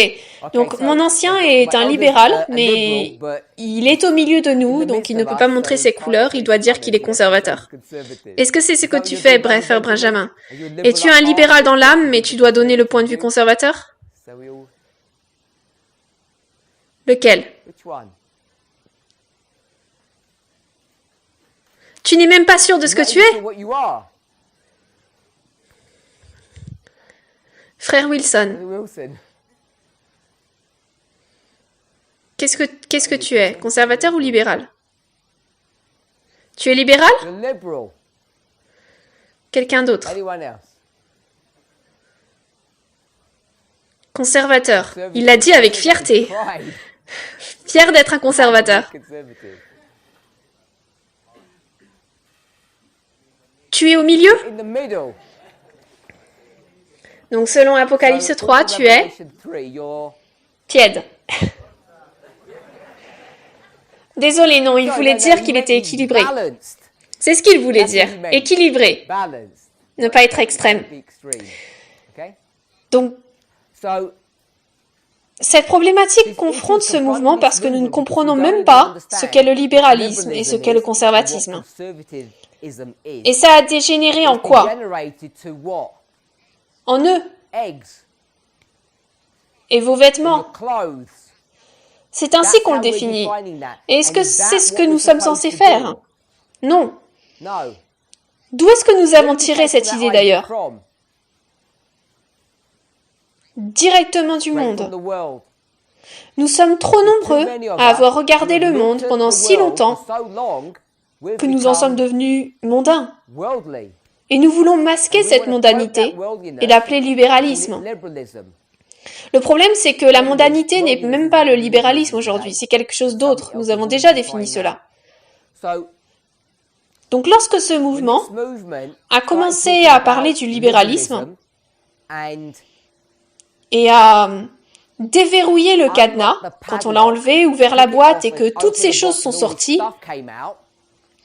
donc mon ancien est un libéral, mais il est au milieu de nous, donc il ne peut pas montrer ses couleurs, il doit dire qu'il est conservateur. Est-ce que c'est ce que tu fais, bref, frère Benjamin? Es-tu un libéral dans l'âme, mais tu dois donner le point de vue conservateur? Lequel? Tu n'es même pas sûr de ce que tu es? Frère Wilson. Qu'est-ce que tu es? Conservateur ou libéral? Tu es libéral? Quelqu'un d'autre? Conservateur. Il l'a dit avec fierté. Fier d'être un conservateur. Tu es au milieu? Donc selon Apocalypse 3, tu es tiède. Désolé, non, il voulait dire qu'il était équilibré. C'est ce qu'il voulait dire, équilibré. Ne pas être extrême. Donc, cette problématique confronte ce mouvement parce que nous ne comprenons même pas ce qu'est le libéralisme et ce qu'est le conservatisme. Et ça a dégénéré en quoi? En eux. Et vos vêtements. C'est ainsi qu'on le définit. Et est-ce que c'est ce que nous sommes censés faire? Non. D'où est-ce que nous avons tiré cette idée d'ailleurs? Directement du monde. Nous sommes trop nombreux à avoir regardé le monde pendant si longtemps que nous en sommes devenus mondains. Et nous voulons masquer cette mondanité et l'appeler libéralisme. Le problème, c'est que la mondanité n'est même pas le libéralisme aujourd'hui, c'est quelque chose d'autre. Nous avons déjà défini cela. Donc lorsque ce mouvement a commencé à parler du libéralisme, et à déverrouiller le cadenas quand on l'a enlevé, ouvert la boîte et que toutes ces choses sont sorties,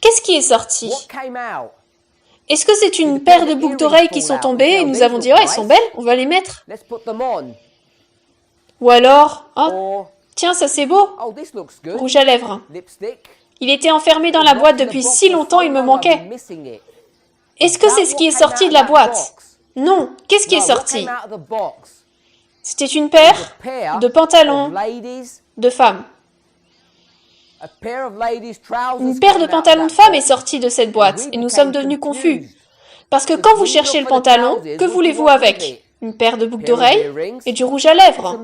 qu'est-ce qui est sorti? Est-ce que c'est une paire de boucles d'oreilles qui sont tombées et nous avons dit « Oh, elles sont belles, on va les mettre ». Ou alors « Oh, tiens, ça c'est beau, rouge à lèvres. Il était enfermé dans la boîte depuis si longtemps, il me manquait. » Est-ce que c'est ce qui est sorti de la boîte? Non. Qu'est-ce qui est sorti? C'était une paire de pantalons de femmes. Une paire de pantalons de femmes est sortie de cette boîte et nous sommes devenus confus. Parce que quand vous cherchez le pantalon, que voulez-vous avec? Une paire de boucles d'oreilles et du rouge à lèvres.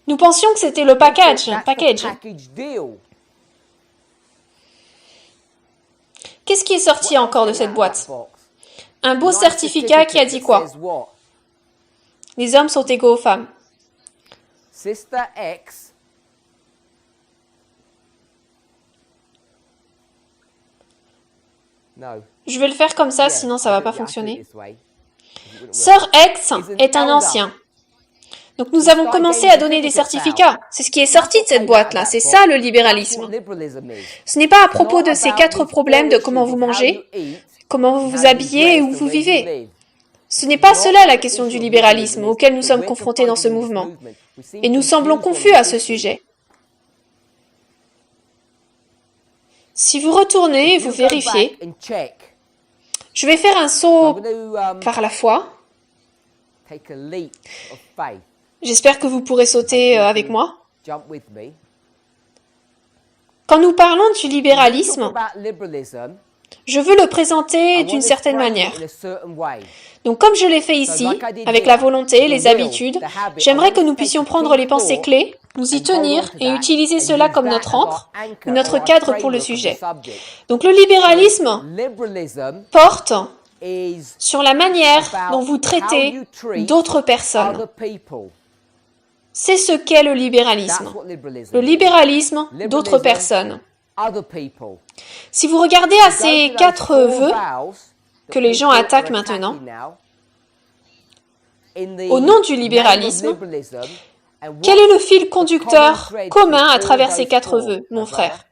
Nous pensions que c'était le package. Qu'est-ce qui est sorti encore de cette boîte? Un beau certificat qui a dit quoi? Les hommes sont égaux aux femmes. Sister X Je vais le faire comme ça, sinon ça va pas fonctionner. Sœur X est un ancien. Donc nous avons commencé à donner des certificats. C'est ce qui est sorti de cette boîte-là. C'est ça le libéralisme. Ce n'est pas à propos de ces 4 problèmes de comment vous mangez, comment vous vous habillez et où vous vivez. Ce n'est pas cela la question du libéralisme auquel nous sommes confrontés dans ce mouvement. Et nous semblons confus à ce sujet. Si vous retournez et vous vérifiez, je vais faire un saut par la foi. J'espère que vous pourrez sauter avec moi. Quand nous parlons du libéralisme, je veux le présenter d'une certaine manière. Donc, comme je l'ai fait ici, avec la volonté, les habitudes, j'aimerais que nous puissions prendre les pensées clés, nous y tenir et utiliser cela comme notre ancre ou notre cadre pour le sujet. Donc, le libéralisme porte sur la manière dont vous traitez d'autres personnes. C'est ce qu'est le libéralisme. Le libéralisme d'autres personnes. Si vous regardez à ces 4 vœux que les gens attaquent maintenant, au nom du libéralisme, quel est le fil conducteur commun à travers ces 4 vœux, mon frère?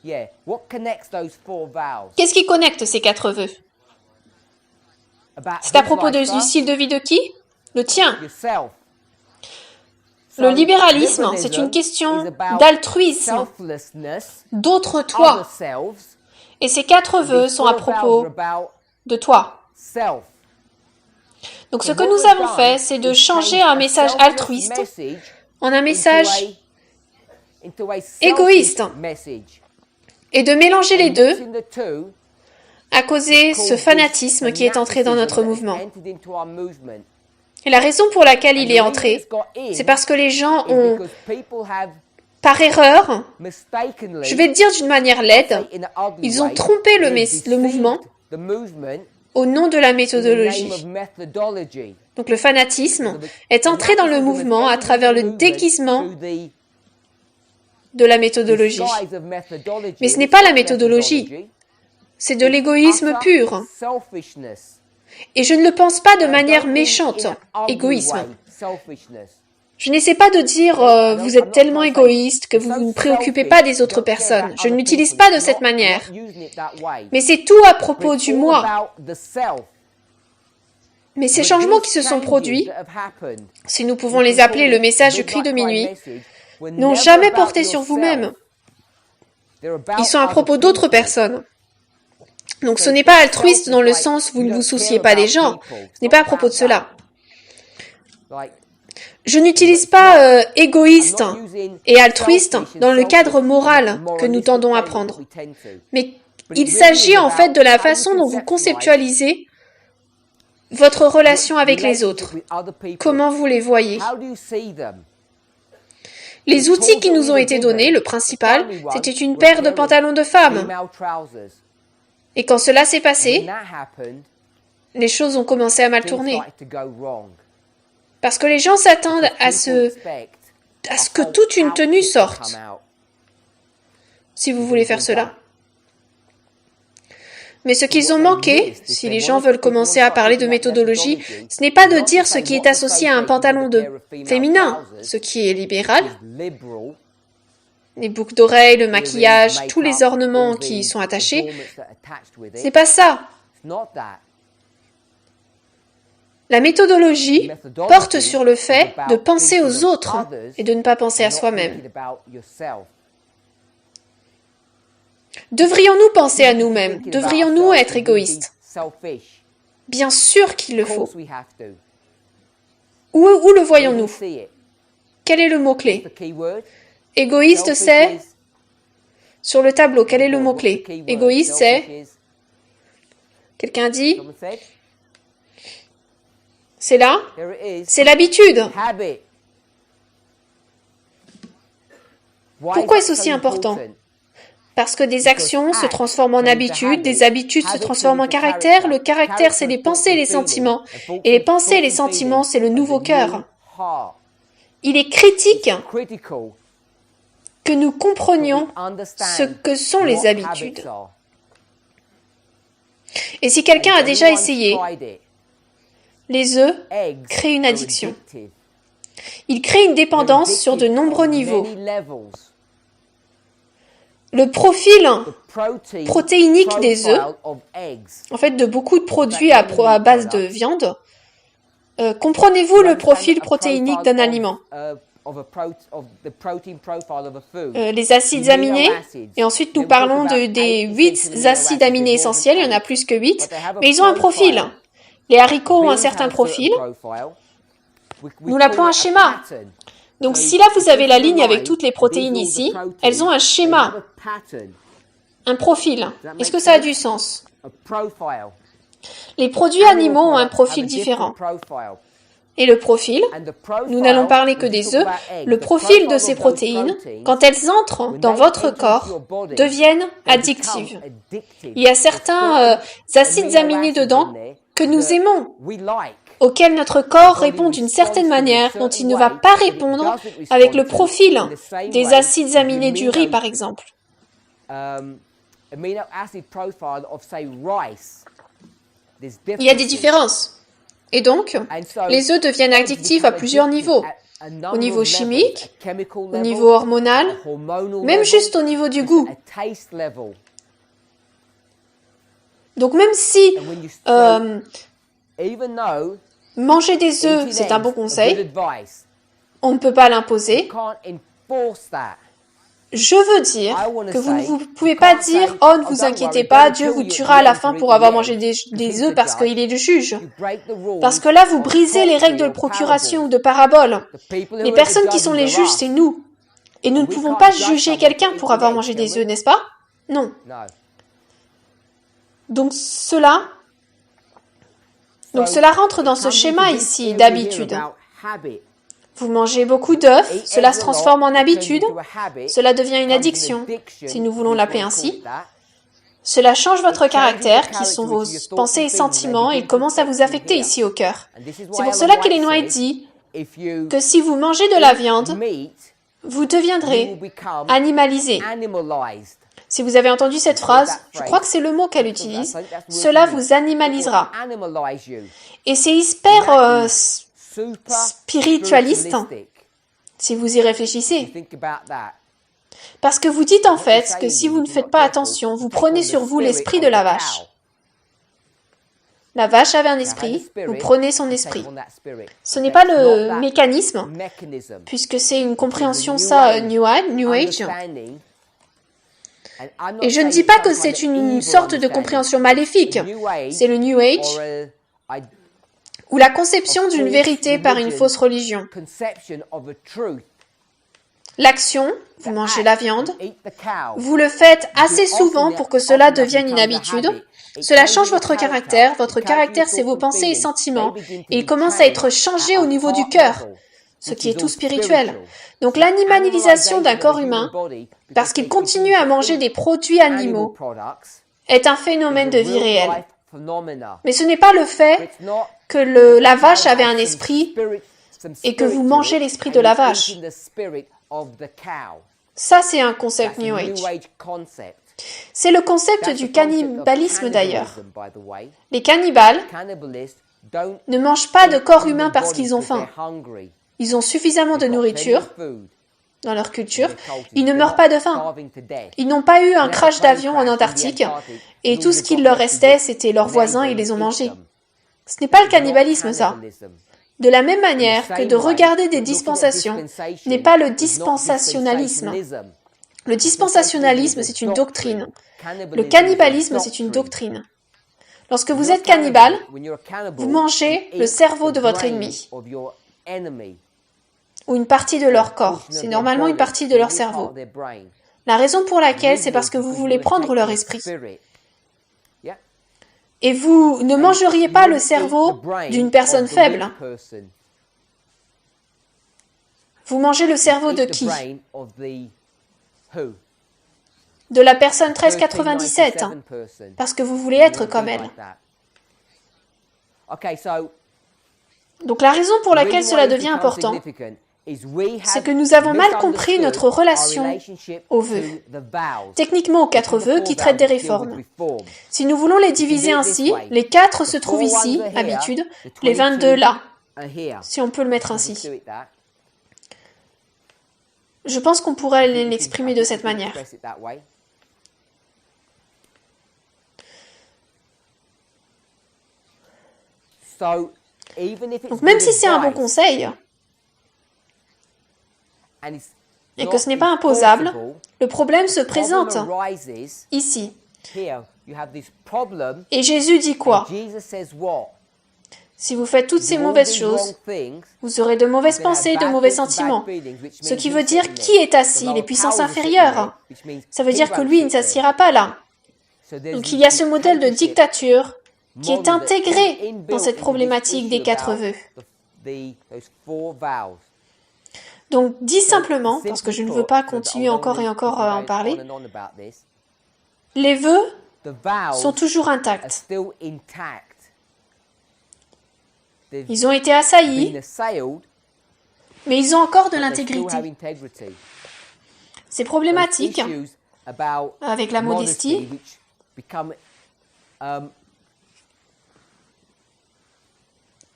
Qu'est-ce qui connecte ces 4 vœux? C'est à propos du style de vie de qui? Le tien. Le libéralisme, c'est une question d'altruisme, d'autre toi. Et ces 4 vœux sont à propos de toi. Donc ce que nous avons fait, c'est de changer un message altruiste en un message égoïste et de mélanger les deux à causer ce fanatisme qui est entré dans notre mouvement. Et la raison pour laquelle il est entré, c'est parce que les gens ont, par erreur, je vais le dire d'une manière laide, ils ont trompé le mouvement au nom de la méthodologie. Donc le fanatisme est entré dans le mouvement à travers le déguisement de la méthodologie. Mais ce n'est pas la méthodologie, c'est de l'égoïsme pur. Et je ne le pense pas de manière méchante, égoïsme. Je n'essaie pas de dire vous êtes tellement égoïste que vous ne vous préoccupez pas des autres personnes. Je ne l'utilise pas de cette manière. Mais c'est tout à propos du moi. Mais ces changements qui se sont produits, si nous pouvons les appeler le message du cri de minuit, n'ont jamais porté sur vous-même. Ils sont à propos d'autres personnes. Donc ce n'est pas altruiste dans le sens où vous ne vous souciez pas des gens. Ce n'est pas à propos de cela. Je n'utilise pas égoïste et altruiste dans le cadre moral que nous tendons à prendre. Mais il s'agit en fait de la façon dont vous conceptualisez votre relation avec les autres. Comment vous les voyez? Les outils qui nous ont été donnés, le principal, c'était une paire de pantalons de femme. Et quand cela s'est passé, les choses ont commencé à mal tourner. Parce que les gens s'attendent à ce que toute une tenue sorte. Si vous voulez faire cela. Mais ce qu'ils ont manqué, si les gens veulent commencer à parler de méthodologie, ce n'est pas de dire ce qui est associé à un pantalon féminin, ce qui est libéral, les boucles d'oreilles, le maquillage, tous les ornements qui y sont attachés. Ce n'est pas ça. La méthodologie porte sur le fait de penser aux autres et de ne pas penser à soi-même. Devrions-nous penser à nous-mêmes? Devrions-nous être égoïstes? Bien sûr qu'il le faut. Où le voyons-nous? Quel est le mot-clé? Égoïste, c'est... Sur le tableau, quel est le mot-clé? Égoïste, c'est... Quelqu'un dit? C'est là? C'est l'habitude. Pourquoi est-ce aussi important? Parce que des actions se transforment en habitudes, des habitudes se transforment en caractère. Le caractère, c'est les pensées et les sentiments. Et les pensées et les sentiments, c'est le nouveau cœur. Il est critique que nous comprenions ce que sont les habitudes. Et si quelqu'un a déjà essayé, les œufs créent une addiction. Ils créent une dépendance sur de nombreux niveaux. Le profil protéinique des œufs, en fait de beaucoup de produits à base de viande, comprenez-vous le profil protéinique d'un aliment? Les acides aminés, et ensuite nous parlons des 8 acides aminés essentiels, il y en a plus que 8, mais ils ont un profil. Les haricots ont un certain profil, nous l'appelons un schéma. Donc si là vous avez la ligne avec toutes les protéines ici, elles ont un schéma, un profil. Est-ce que ça a du sens? Les produits animaux ont un profil différent. Et le profil, nous n'allons parler que des œufs, le profil de ces protéines, quand elles entrent dans votre corps, deviennent addictives. Il y a certains acides aminés dedans que nous aimons, auquel notre corps répond d'une certaine manière dont il ne va pas répondre avec le profil des acides aminés du riz, par exemple. Il y a des différences. Et donc, les œufs deviennent addictifs à plusieurs niveaux. Au niveau chimique, au niveau hormonal, même juste au niveau du goût. Donc même si manger des œufs, c'est un bon conseil, on ne peut pas l'imposer. Je veux dire que vous ne pouvez pas dire « Oh, ne vous inquiétez pas, Dieu vous tuera à la fin pour avoir mangé des œufs parce qu'il est le juge. » Parce que là, vous brisez les règles de procuration ou de parabole. Les personnes qui sont les juges, c'est nous. Et nous ne pouvons pas juger quelqu'un pour avoir mangé des œufs, n'est-ce pas? Non. Donc cela rentre dans ce schéma ici d'habitude. Vous mangez beaucoup d'œufs, cela se transforme en habitude, cela devient une addiction, si nous voulons l'appeler ainsi. Cela change votre caractère, qui sont vos pensées et sentiments, et il commence à vous affecter ici au cœur. C'est pour cela qu'Ellen White dit que si vous mangez de la viande, vous deviendrez animalisé. Si vous avez entendu cette phrase, je crois que c'est le mot qu'elle utilise, cela vous animalisera. Et c'est hyper spiritualiste, si vous y réfléchissez. Parce que vous dites en fait que si vous ne faites pas attention, vous prenez sur vous l'esprit de la vache. La vache avait un esprit, vous prenez son esprit. Ce n'est pas le mécanisme, puisque c'est une compréhension, ça, New Age. Et je ne dis pas que c'est une sorte de compréhension maléfique. C'est le New Age, ou la conception d'une vérité par une fausse religion. L'action, vous mangez la viande, vous le faites assez souvent pour que cela devienne une habitude. Cela change votre caractère c'est vos pensées et sentiments, et il commence à être changé au niveau du cœur, ce qui est tout spirituel. Donc l'animalisation d'un corps humain, parce qu'il continue à manger des produits animaux, est un phénomène de vie réelle. Mais ce n'est pas le fait que la vache avait un esprit et que vous mangez l'esprit de la vache. Ça, c'est un concept New Age. C'est le concept du cannibalisme d'ailleurs. Les cannibales ne mangent pas de corps humain parce qu'ils ont faim. Ils ont suffisamment de nourriture dans leur culture. Ils ne meurent pas de faim. Ils n'ont pas eu un crash d'avion en Antarctique et tout ce qu'il leur restait, c'était leurs voisins et ils les ont mangés. Ce n'est pas le cannibalisme, ça. De la même manière que de regarder des dispensations n'est pas le dispensationalisme. Le dispensationalisme, c'est une doctrine. Le cannibalisme, c'est une doctrine. Lorsque vous êtes cannibale, vous mangez le cerveau de votre ennemi, ou une partie de leur corps. C'est normalement une partie de leur cerveau. La raison pour laquelle, c'est parce que vous voulez prendre leur esprit. Et vous ne mangeriez pas le cerveau d'une personne faible. Vous mangez le cerveau de qui? De la personne 1397, parce que vous voulez être comme elle. Donc la raison pour laquelle cela devient important, c'est que nous avons mal compris notre relation aux vœux. Techniquement aux 4 vœux qui traitent des réformes. Si nous voulons les diviser ainsi, les 4 se trouvent ici, habitude, les 22 là, si on peut le mettre ainsi. Je pense qu'on pourrait l'exprimer de cette manière. Donc même si c'est un bon conseil, et que ce n'est pas imposable, le problème se présente ici. Et Jésus dit quoi? Si vous faites toutes ces mauvaises choses, vous aurez de mauvaises pensées, de mauvais sentiments. Ce qui veut dire qui est assis, les puissances inférieures. Ça veut dire que lui, il ne s'assiera pas là. Donc il y a ce modèle de dictature qui est intégré dans cette problématique des 4 vœux. Donc, dit simplement, parce que je ne veux pas continuer encore et encore à en parler, les vœux sont toujours intacts. Ils ont été assaillis, mais ils ont encore de l'intégrité. C'est problématique avec la modestie.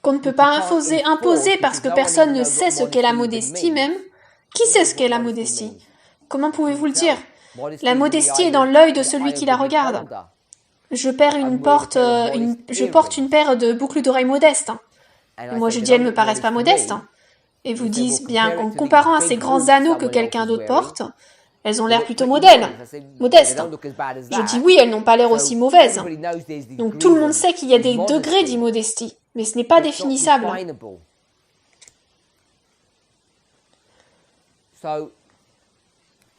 Qu'on ne peut pas imposer parce que personne ne sait ce qu'est la modestie même. Qui sait ce qu'est la modestie? Comment pouvez-vous le dire? La modestie est dans l'œil de celui qui la regarde. Je porte une paire de boucles d'oreilles modestes. Et moi je dis elles ne me paraissent pas modestes. Et vous dites bien qu'en comparant à ces grands anneaux que quelqu'un d'autre porte, elles ont l'air plutôt modestes. Je dis oui, elles n'ont pas l'air aussi mauvaises. Donc tout le monde sait qu'il y a des degrés d'immodestie. Mais ce n'est pas définissable.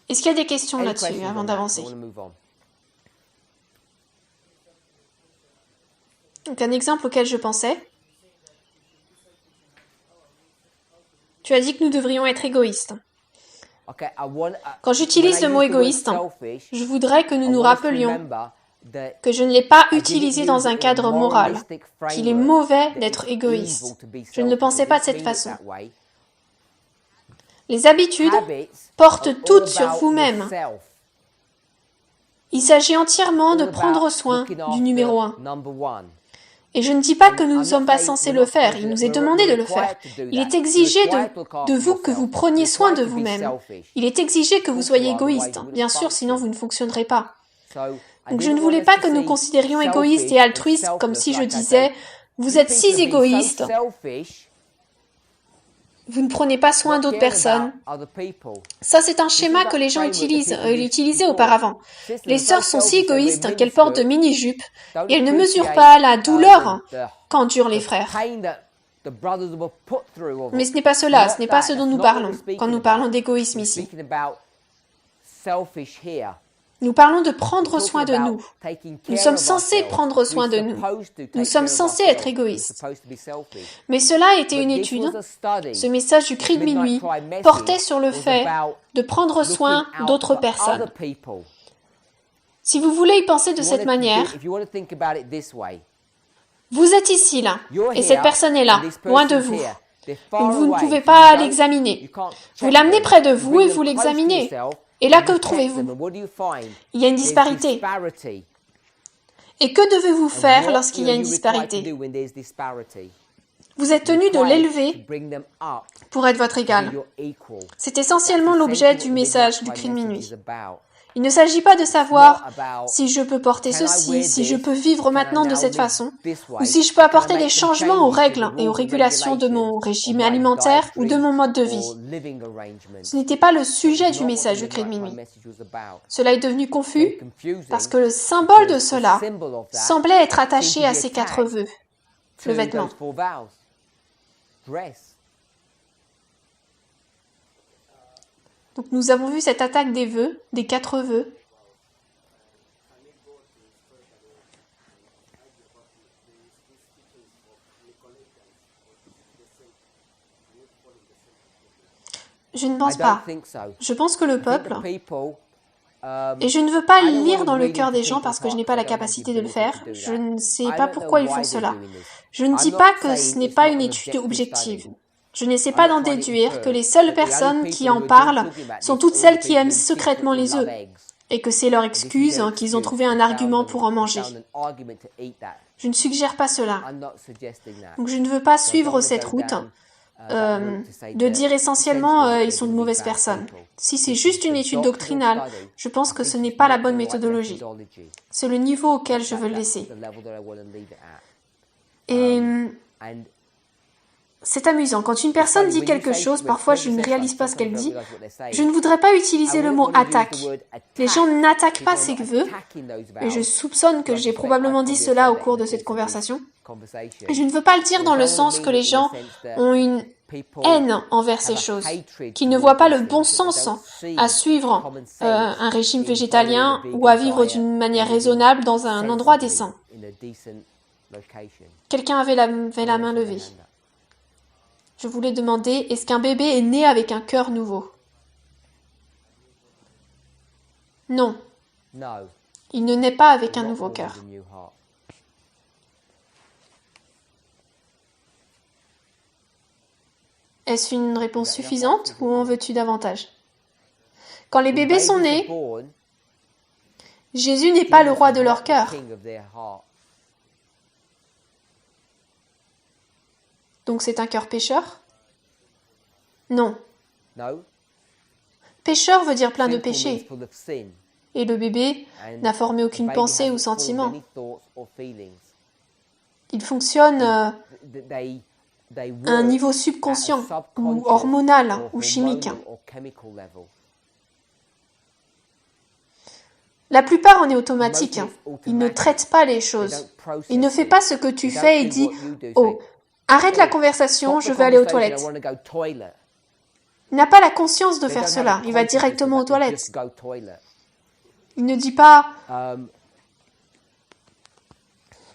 Est-ce qu'il y a des questions là-dessus avant d'avancer? Donc un exemple auquel je pensais. Tu as dit que nous devrions être égoïstes. Quand j'utilise le mot égoïste, je voudrais que nous nous rappelions que je ne l'ai pas utilisé dans un cadre moral, qu'il est mauvais d'être égoïste. Je ne le pensais pas de cette façon. Les habitudes portent toutes sur vous-même. Il s'agit entièrement de prendre soin du numéro 1. Et je ne dis pas que nous ne sommes pas censés le faire, il nous est demandé de le faire. Il est exigé de vous que vous preniez soin de vous-même. Il est exigé que vous soyez égoïste, bien sûr, sinon vous ne fonctionnerez pas. Donc je ne voulais pas que nous considérions égoïstes et altruistes comme si je disais « Vous êtes si égoïste, vous ne prenez pas soin d'autres personnes. » Ça, c'est un schéma que les gens utilisaient auparavant. Les sœurs sont si égoïstes qu'elles portent de mini-jupes et elles ne mesurent pas la douleur qu'endurent les frères. Mais ce n'est pas cela, ce n'est pas ce dont nous parlons quand nous parlons d'égoïsme ici. Nous parlons de prendre soin de nous. Nous sommes censés prendre soin de nous. Nous sommes censés être égoïstes. Mais cela a été une étude. Ce message du cri de minuit portait sur le fait de prendre soin d'autres personnes. Si vous voulez y penser de cette manière, vous êtes ici, là, et cette personne est là, loin de vous. Donc vous ne pouvez pas l'examiner. Vous l'amenez près de vous et vous l'examinez. Et là, que You check them, trouvez-vous? and what do you find? Il y a une There's disparité. disparity. Et que devez-vous And faire what lorsqu'il y a are une you required to disparité? do when there's disparity? Vous êtes tenu de Required to l'élever bring them up pour être votre to be égal. your equal. C'est essentiellement That's l'objet essentially du what the Big message du Magpie cri de message minuit. is about. Il ne s'agit pas de It's not savoir about si je peux porter can I ceci, wear si je this, peux vivre can I maintenant de now cette live façon, this ou way, si je peux can I apporter make des some changements aux changes to the règles et aux rules and régulations de mon regulations régime of my alimentaire ou de dietary mon mode de or vie. living arrangements. Ce n'était pas le sujet It's du not what message the du Big cri de Magpie minuit. message was about. Cela est devenu Very confus confusing parce que le symbole de because the cela symbol of that semblait être seemed attaché to à be ces 4 attached vœux, to le vêtement. those 4 vows. Dress. Donc nous avons vu cette attaque des vœux, des 4 vœux. Je ne I pense don't pas. think so. Je pense que le I think peuple, the people, et je ne veux pas I don't lire wanna dans le read cœur into des gens parce people's que je n'ai hearts pas la because I don't have the capacité de le ability faire. to do Je that. ne sais I pas don't know pourquoi ils why font they're cela. doing this. Je ne dis I'm pas not que ce saying n'est it's pas not une an étude objective objective. study. Je n'essaie I'm pas not d'en trying to déduire que infer les seules that the only personnes qui people en who are parlent talking about sont this toutes are celles the qui people aiment who secrètement secretly les œufs love eggs. et que c'est leur And this is excuse, their qu'ils ont excuse. trouvé They un found argument pour en manger. found an argument to eat that. Je ne suggère pas cela. I'm not suggesting that. Donc je ne veux pas So I don't suivre wanna cette go route down, that route to say de that dire essentiellement essentially ils they're sont de gonna be mauvaises bad personnes. people. Si c'est This juste is une a étude doctrinal doctrinale, study. je pense I que think ce n'est it's pas la not bonne the right méthodologie. methodology. C'est le niveau auquel je veux le That's laisser. the level that I wanna leave it at. Et And c'est amusant. Quand une personne dit quelque chose, parfois je ne réalise pas ce qu'elle dit. Je ne voudrais pas utiliser le mot attaque. Les gens n'attaquent pas ces vœux, et je soupçonne que j'ai probablement dit cela au cours de cette conversation. Et je ne veux pas le dire dans le sens que les gens ont une haine envers ces choses, qu'ils ne voient pas le bon sens à suivre un régime végétalien ou à vivre d'une manière raisonnable dans un endroit décent. Quelqu'un avait la main levée. Je voulais demander, est-ce qu'un bébé est né avec un cœur nouveau? Non, No, il ne naît pas avec un not nouveau born cœur. with a new heart. Est-ce une réponse suffisante ou en veux-tu davantage? Quand les When bébés sont babies are nés, born, Jésus n'est pas le Jesus roi is de leur not the cœur. king of their heart. Donc c'est un cœur pécheur? Non. No. Pécheur veut dire plein de Sinful means péchés. full of sin. Et le bébé And n'a formé the aucune baby pensée hasn't ou formed sentiment. any thoughts or feelings. Il fonctionne à They un work niveau at a subconscient ou subconscious hormonal or ou chimique. hormonal or chemical level. La plupart en est automatique. Most of it's Il ne automatic. traite pas les They choses. don't process Il ne fait it. pas ce que tu They don't fais et do dit what you do. « Oh, Say, arrête la "Oh, conversation, stop je the vais aller aux conversation, I toilettes. wanna go toilet." » Il n'a pas la conscience de They faire don't have cela. a Il va consciousness directement of aux that, they toilettes. just go toilet. Il ne dit pas Um,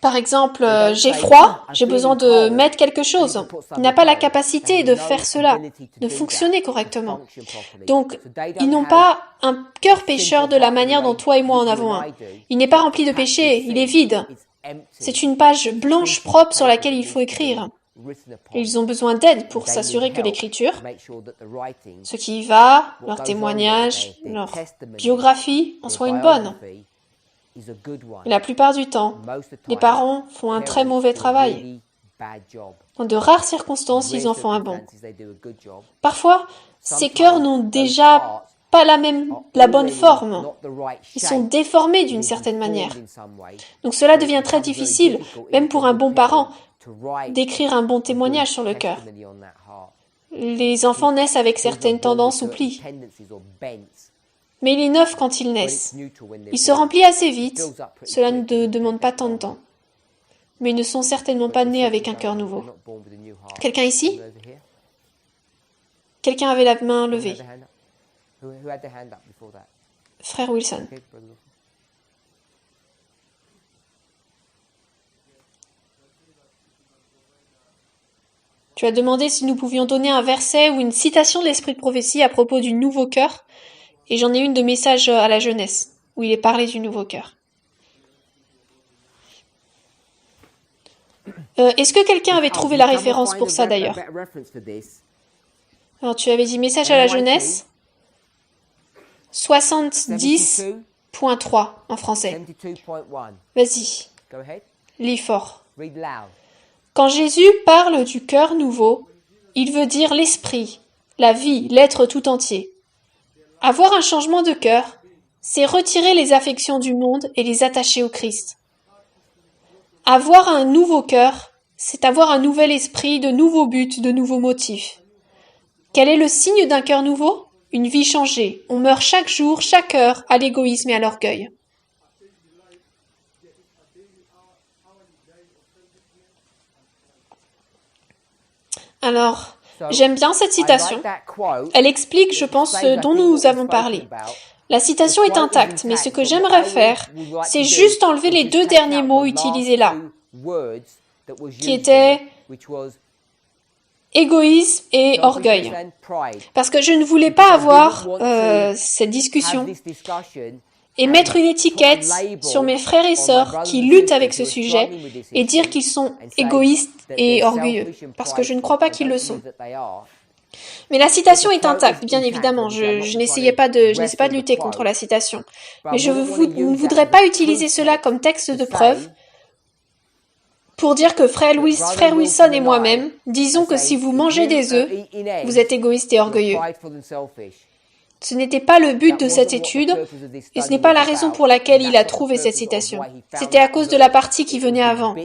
Par exemple, They don't j'ai say, froid, "I'm j'ai feeling besoin de cold, mettre quelque I chose. need to put Il n'a something pas la on." capacité They de have no faire cela, ability to de do fonctionner that, to correctement. function properly. Donc, So they ils don't n'ont have pas un cœur a pécheur simple de la heart manière dont the toi et moi en way avons you un. and I do. Il n'est pas rempli de Practice péché, il est sin. vide. It's empty. C'est une page blanche Simply propre sur paper laquelle that il faut needs to be écrire. written upon. Et ils ont besoin d'aide pour They s'assurer need que help l'écriture, to make sure that the writing, ce qui y va, what leur goes on témoignage, there, their leur testimony, biographie, en their soit une bonne. biography, is a good one. Et la plupart du temps, Most of the les time, parents font un très parents mauvais do a travail. really bad job. Dans de rares circonstances, ils en Rare font un bon. circumstances, they do a good job. Parfois, ces cœurs n'ont Sometimes déjà those hearts pas are la bonne already forme. not the right Ils sont shape. déformés They've d'une been certaine manière. deformed in some way. Donc cela So it devient très becomes very difficile, difficult même even pour for a un good bon parent, parent to write d'écrire un bon a good témoignage sur le cœur. testimony on that heart. Les enfants naissent avec Children certaines are born with tendances ou certain plis, tendencies or bents, mais il est neuf quand ils but it's naissent. neutral when they're Il se born. remplit assez It vite, fills up pretty cela quick, ne it doesn't demande take pas that tant de long. temps. Mais ils ne sont certainement But pas they nés avec un certainly cœur don't- nouveau. they're not born with a new heart. Quelqu'un ici? Anyone over here? Quelqu'un avait la main Who levée. had their hand up? Who had their hand up before that? Frère Wilson. Okay, Brother Lawson. Tu as demandé si nous pouvions donner un verset ou une citation de l'esprit de prophétie à propos du nouveau cœur, et j'en ai une de message à la jeunesse, où il est parlé du nouveau cœur. Est-ce que quelqu'un avait trouvé la référence pour ça d'ailleurs? Alors tu avais dit message à la jeunesse. 70.3 en français. 72.1. Vas-y, Go ahead. lis fort. Read loud. Quand Jésus parle du cœur nouveau, il veut dire l'esprit, la vie, l'être tout entier. Avoir un changement de cœur, c'est retirer les affections du monde et les attacher au Christ. Avoir un nouveau cœur, c'est avoir un nouvel esprit, de nouveaux buts, de nouveaux motifs. Quel est le signe d'un cœur nouveau ? Une vie changée. On meurt chaque jour, chaque heure, à l'égoïsme et à l'orgueil. Alors, j'aime bien cette citation. Elle explique, je pense, ce dont nous avons parlé. La citation est intacte, mais ce que j'aimerais faire, c'est juste enlever les deux derniers mots utilisés là, qui étaient égoïsme et orgueil. Parce que je ne voulais pas avoir cette discussion et mettre une étiquette sur mes frères et sœurs qui luttent avec ce sujet et dire qu'ils sont égoïstes et orgueilleux, parce que je ne crois pas qu'ils le sont. Mais la citation est intacte, bien évidemment. Je n'essaie pas de lutter contre la citation. Mais je ne voudrais pas utiliser cela comme texte de preuve pour dire que frère Wilson et moi-même disons que si vous mangez des œufs, vous êtes égoïste et orgueilleux. Ce n'était pas le but de cette étude, et ce n'est pas la raison pour laquelle il a trouvé cette citation. C'était à cause de la partie qui venait avant.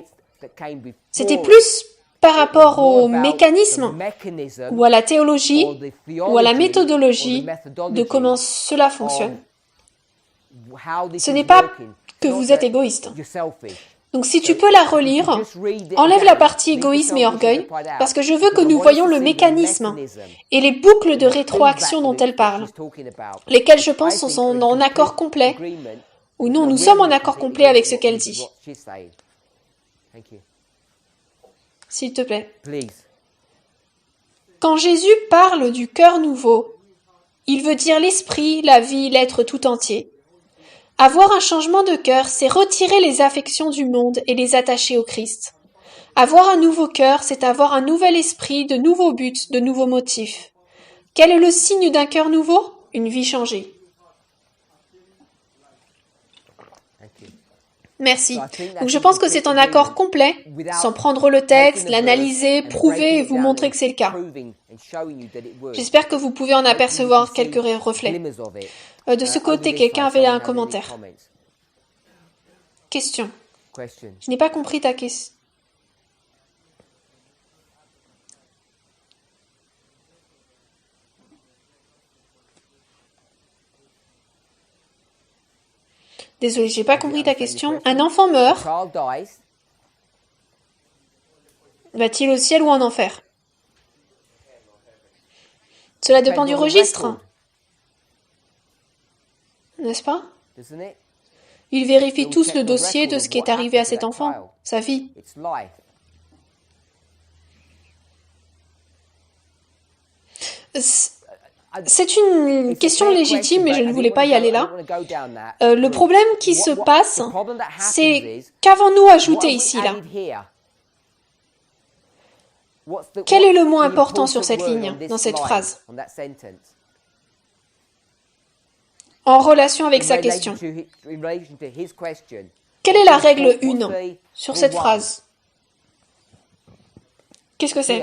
C'était plus par rapport au mécanisme, ou à la théologie, ou à la méthodologie de comment cela fonctionne. Ce n'est pas que vous êtes égoïste. Donc si tu peux la relire, enlève la partie égoïsme et orgueil, parce que je veux que nous voyions le mécanisme et les boucles de rétroaction dont elle parle, lesquelles je pense sont en accord complet, ou non, nous sommes en accord complet avec ce qu'elle dit. S'il te plaît. Quand Jésus parle du cœur nouveau, il veut dire l'esprit, la vie, l'être tout entier. Avoir un changement de cœur, c'est retirer les affections du monde et les attacher au Christ. Avoir un nouveau cœur, c'est avoir un nouvel esprit, de nouveaux buts, de nouveaux motifs. Quel est le signe d'un cœur nouveau ? Une vie changée. Merci. Donc je pense que c'est en accord complet, sans prendre le texte, l'analyser, prouver et vous montrer que c'est le cas. J'espère que vous pouvez en apercevoir quelques reflets. De ce côté, quelqu'un avait un commentaire. Question. Je n'ai pas compris ta question. Désolée, j'ai pas compris ta question. Un enfant meurt. Va-t-il au ciel ou en enfer ? Cela dépend du registre. N'est-ce pas ? Ils vérifient tous le dossier de ce qui est arrivé à cet enfant, sa vie. C'est une question légitime, mais je ne voulais pas y aller là. Le problème qui se passe, c'est qu'avons-nous ajouté ici, là ? Quel est le mot important sur cette ligne, dans cette phrase ? En relation avec sa question. Quelle est la règle 1 sur cette phrase ? Qu'est-ce que c'est ?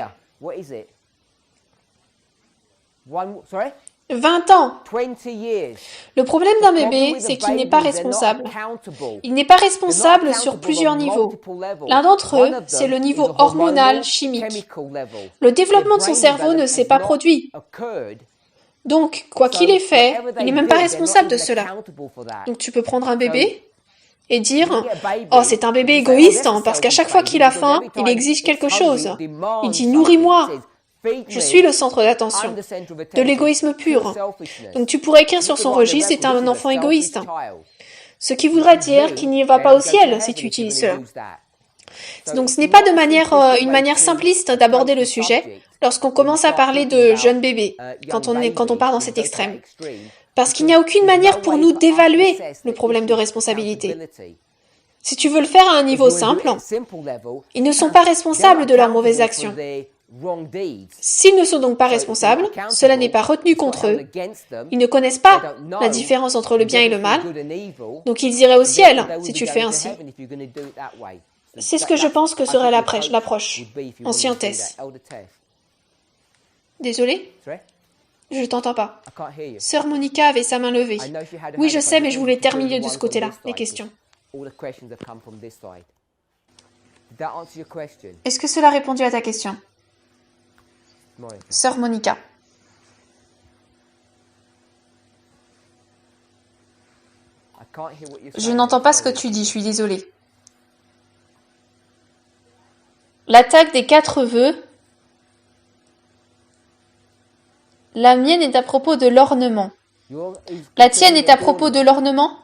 20 ans. Le problème d'un bébé, c'est qu'il n'est pas responsable. Il n'est pas responsable sur plusieurs niveaux. L'un d'entre eux, c'est le niveau hormonal, chimique. Le développement de son cerveau ne s'est pas produit. Donc, quoi qu'il ait fait, il n'est même pas responsable de cela. Donc tu peux prendre un bébé et dire « Oh, c'est un bébé égoïste, hein, parce qu'à chaque fois qu'il a faim, il exige quelque chose. Il dit « Nourris-moi ». Je suis le centre d'attention, de l'égoïsme pur. Donc tu pourrais écrire sur son registre « C'est un enfant égoïste ». Ce qui voudrait dire qu'il n'y va pas au ciel si tu utilises cela. Donc ce n'est pas une manière simpliste d'aborder le sujet lorsqu'on commence à parler de jeunes bébés, quand on part dans cet extrême. Parce qu'il n'y a aucune manière pour nous d'évaluer le problème de responsabilité. Si tu veux le faire à un niveau simple, ils ne sont pas responsables de leurs mauvaises actions. S'ils ne sont donc pas responsables, cela n'est pas retenu contre eux. Ils ne connaissent pas la différence entre le bien et le mal, donc ils iraient au ciel si tu le fais ainsi. C'est ce que je pense que serait l'approche en scientesse. Désolé? Je t'entends pas. Sœur Monica avait sa main levée. Oui, je sais, mais je voulais terminer de ce côté-là, les questions. Est-ce que cela a répondu à ta question? Sœur Monica. Je n'entends pas ce que tu dis, je suis désolée. L'attaque des 4 vœux. La mienne est à propos de l'ornement. La tienne est à propos de l'ornement?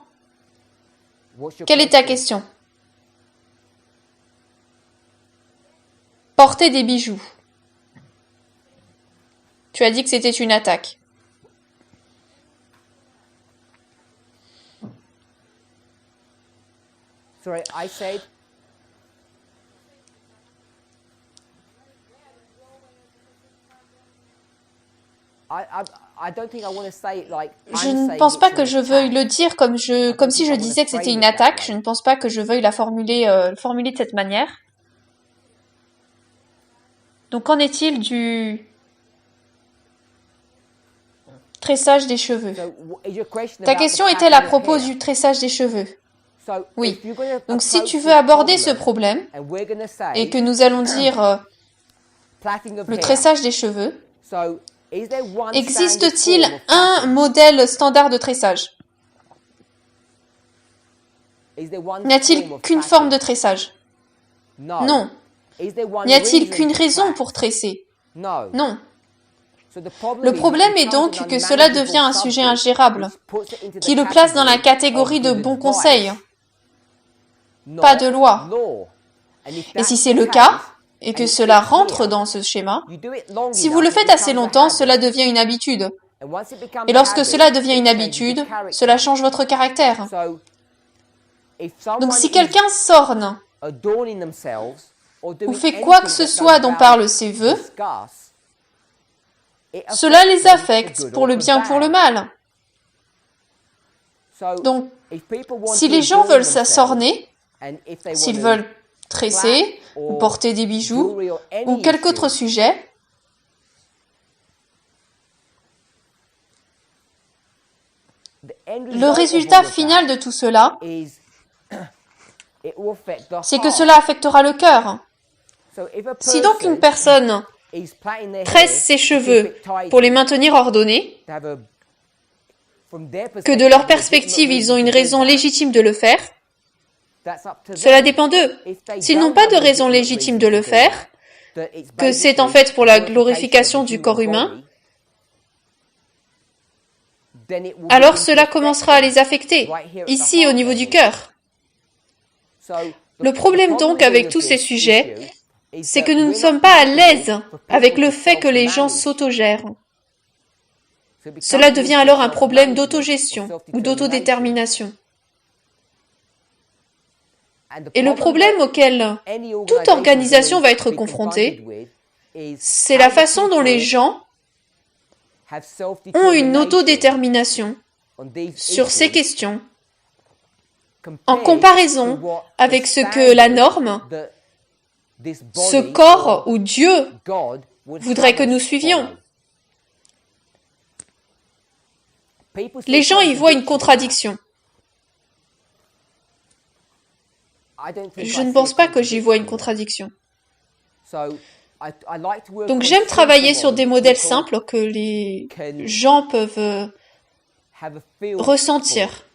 Quelle est ta question? Porter des bijoux. Tu as dit que c'était une attaque. Je ne pense pas que je veuille le dire comme si je disais que c'était une attaque. Je ne pense pas que je veuille la formuler de cette manière. Donc, qu'en est-il du tressage des cheveux? Ta question est-elle à propos du tressage des cheveux? Oui. Donc, si tu veux aborder ce problème, et que nous allons dire le tressage des cheveux, existe-t-il un modèle standard de tressage? N'y a-t-il qu'une forme de tressage? Non. N'y a-t-il qu'une raison pour tresser? Non. Le problème est donc que cela devient un sujet ingérable, qui le place dans la catégorie de bons conseils, pas de loi. Et si c'est le cas, et que cela rentre dans ce schéma, si vous le faites assez longtemps, cela devient une habitude. Et lorsque cela devient une habitude, cela change votre caractère. Donc si quelqu'un s'orne ou fait quoi que ce soit dont parlent ses vœux, cela les affecte pour le bien ou pour le mal. Donc, si les gens veulent s'orner, s'ils veulent tresser, ou porter des bijoux, ou quelque autre sujet, le résultat final de tout cela, c'est que cela affectera le cœur. Si donc une personne tresse ses cheveux pour les maintenir ordonnés, que de leur perspective ils ont une raison légitime de le faire, cela dépend d'eux. S'ils n'ont pas de raison légitime de le faire, que c'est en fait pour la glorification du corps humain, alors cela commencera à les affecter, ici au niveau du cœur. Le problème donc avec tous ces sujets, c'est que nous ne sommes pas à l'aise avec le fait que les gens s'autogèrent. Cela devient alors un problème d'autogestion ou d'autodétermination. Et le problème auquel toute organisation va être confrontée, c'est la façon dont les gens ont une autodétermination sur ces questions en comparaison avec ce que la norme, ce corps ou Dieu voudrait que nous suivions. Les gens y voient une contradiction. Je ne pense pas que j'y vois une contradiction. Donc j'aime travailler sur des modèles simples que les gens peuvent ressentir.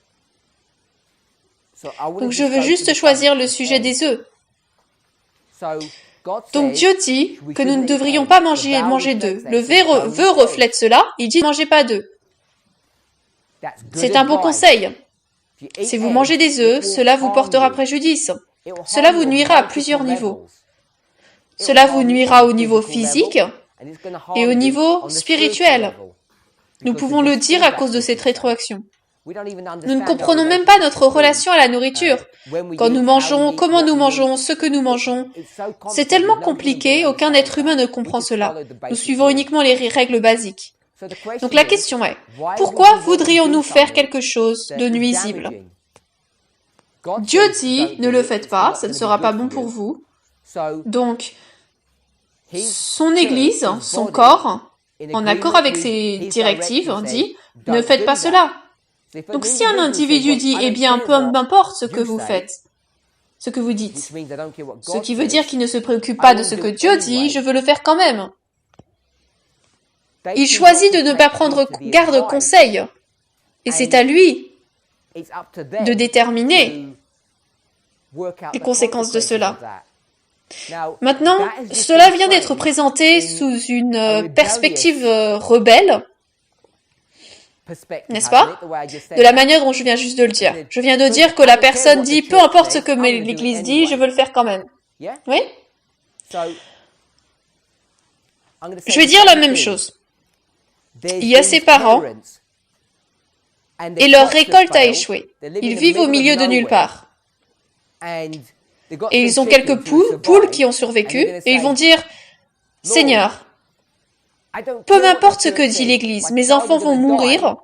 Donc je veux juste choisir le sujet des œufs. Donc Dieu dit que nous ne devrions pas manger d'œufs. Le vœu reflète cela, il dit ne mangez pas d'œufs. C'est un bon conseil. Si vous mangez des œufs, cela vous portera préjudice. Cela vous nuira à plusieurs niveaux. Cela vous nuira au niveau physique et au niveau spirituel. Nous pouvons le dire à cause de cette rétroaction. Nous ne comprenons même pas notre relation à la nourriture. Quand nous mangeons, comment nous mangeons, ce que nous mangeons. C'est tellement compliqué, aucun être humain ne comprend cela. Nous suivons uniquement les règles basiques. Donc la question est, pourquoi voudrions-nous faire quelque chose de nuisible? Dieu dit, ne le faites pas, ça ne sera pas bon pour vous. Donc, son Église, son corps, en accord avec ses directives, dit, ne faites pas cela. Donc si un individu dit, eh bien, peu m'importe ce que vous faites, ce que vous dites, ce qui veut dire qu'il ne se préoccupe pas de ce que Dieu dit, je veux le faire quand même. Il choisit de ne pas prendre garde conseil. Et c'est à lui de déterminer les conséquences de cela. Maintenant, cela vient d'être présenté sous une perspective rebelle, n'est-ce pas? De la manière dont je viens juste de le dire. Je viens de dire que la personne dit, peu importe ce que l'Église dit, je veux le faire quand même. Oui? Je vais dire la même chose. Il y a ces parents et leur récolte a échoué. Ils vivent au milieu de nulle part. Et ils ont quelques poules qui ont survécu et ils vont dire, Seigneur, peu m'importe ce que dit l'Église, mes enfants vont mourir,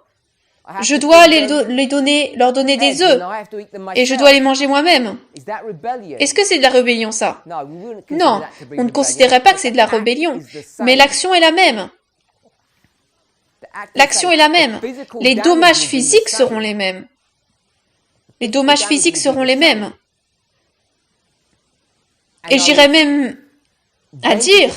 je dois leur donner des œufs et je dois les manger moi-même. Est-ce que c'est de la rébellion, ça? Non, on ne considérait pas que c'est de la rébellion, mais l'action est la même. L'action est la même. Les dommages physiques seront les mêmes. Les dommages physiques seront les mêmes. Et j'irais même à dire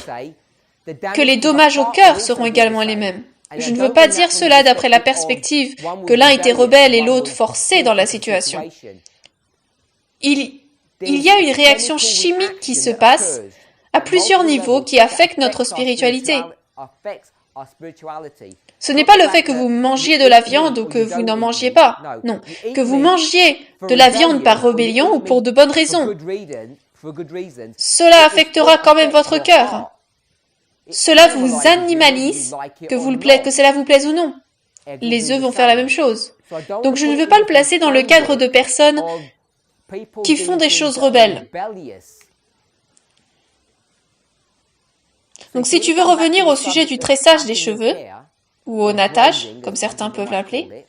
que les dommages au cœur seront également les mêmes. Je ne veux pas dire cela d'après la perspective que l'un était rebelle et l'autre forcé dans la situation. Il y a une réaction chimique qui se passe à plusieurs niveaux qui affectent notre spiritualité. Ce n'est pas le fait que vous mangiez de la viande ou que vous n'en mangiez pas. Non, que vous mangiez de la viande par rébellion ou pour de bonnes raisons. Cela affectera quand même votre cœur. Cela vous animalise, que cela vous plaise ou non. Les œufs vont faire la même chose. Donc je ne veux pas le placer dans le cadre de personnes qui font des choses rebelles. Donc si tu veux revenir au sujet du tressage des cheveux, ou au nattage, comme certains peuvent l'appeler,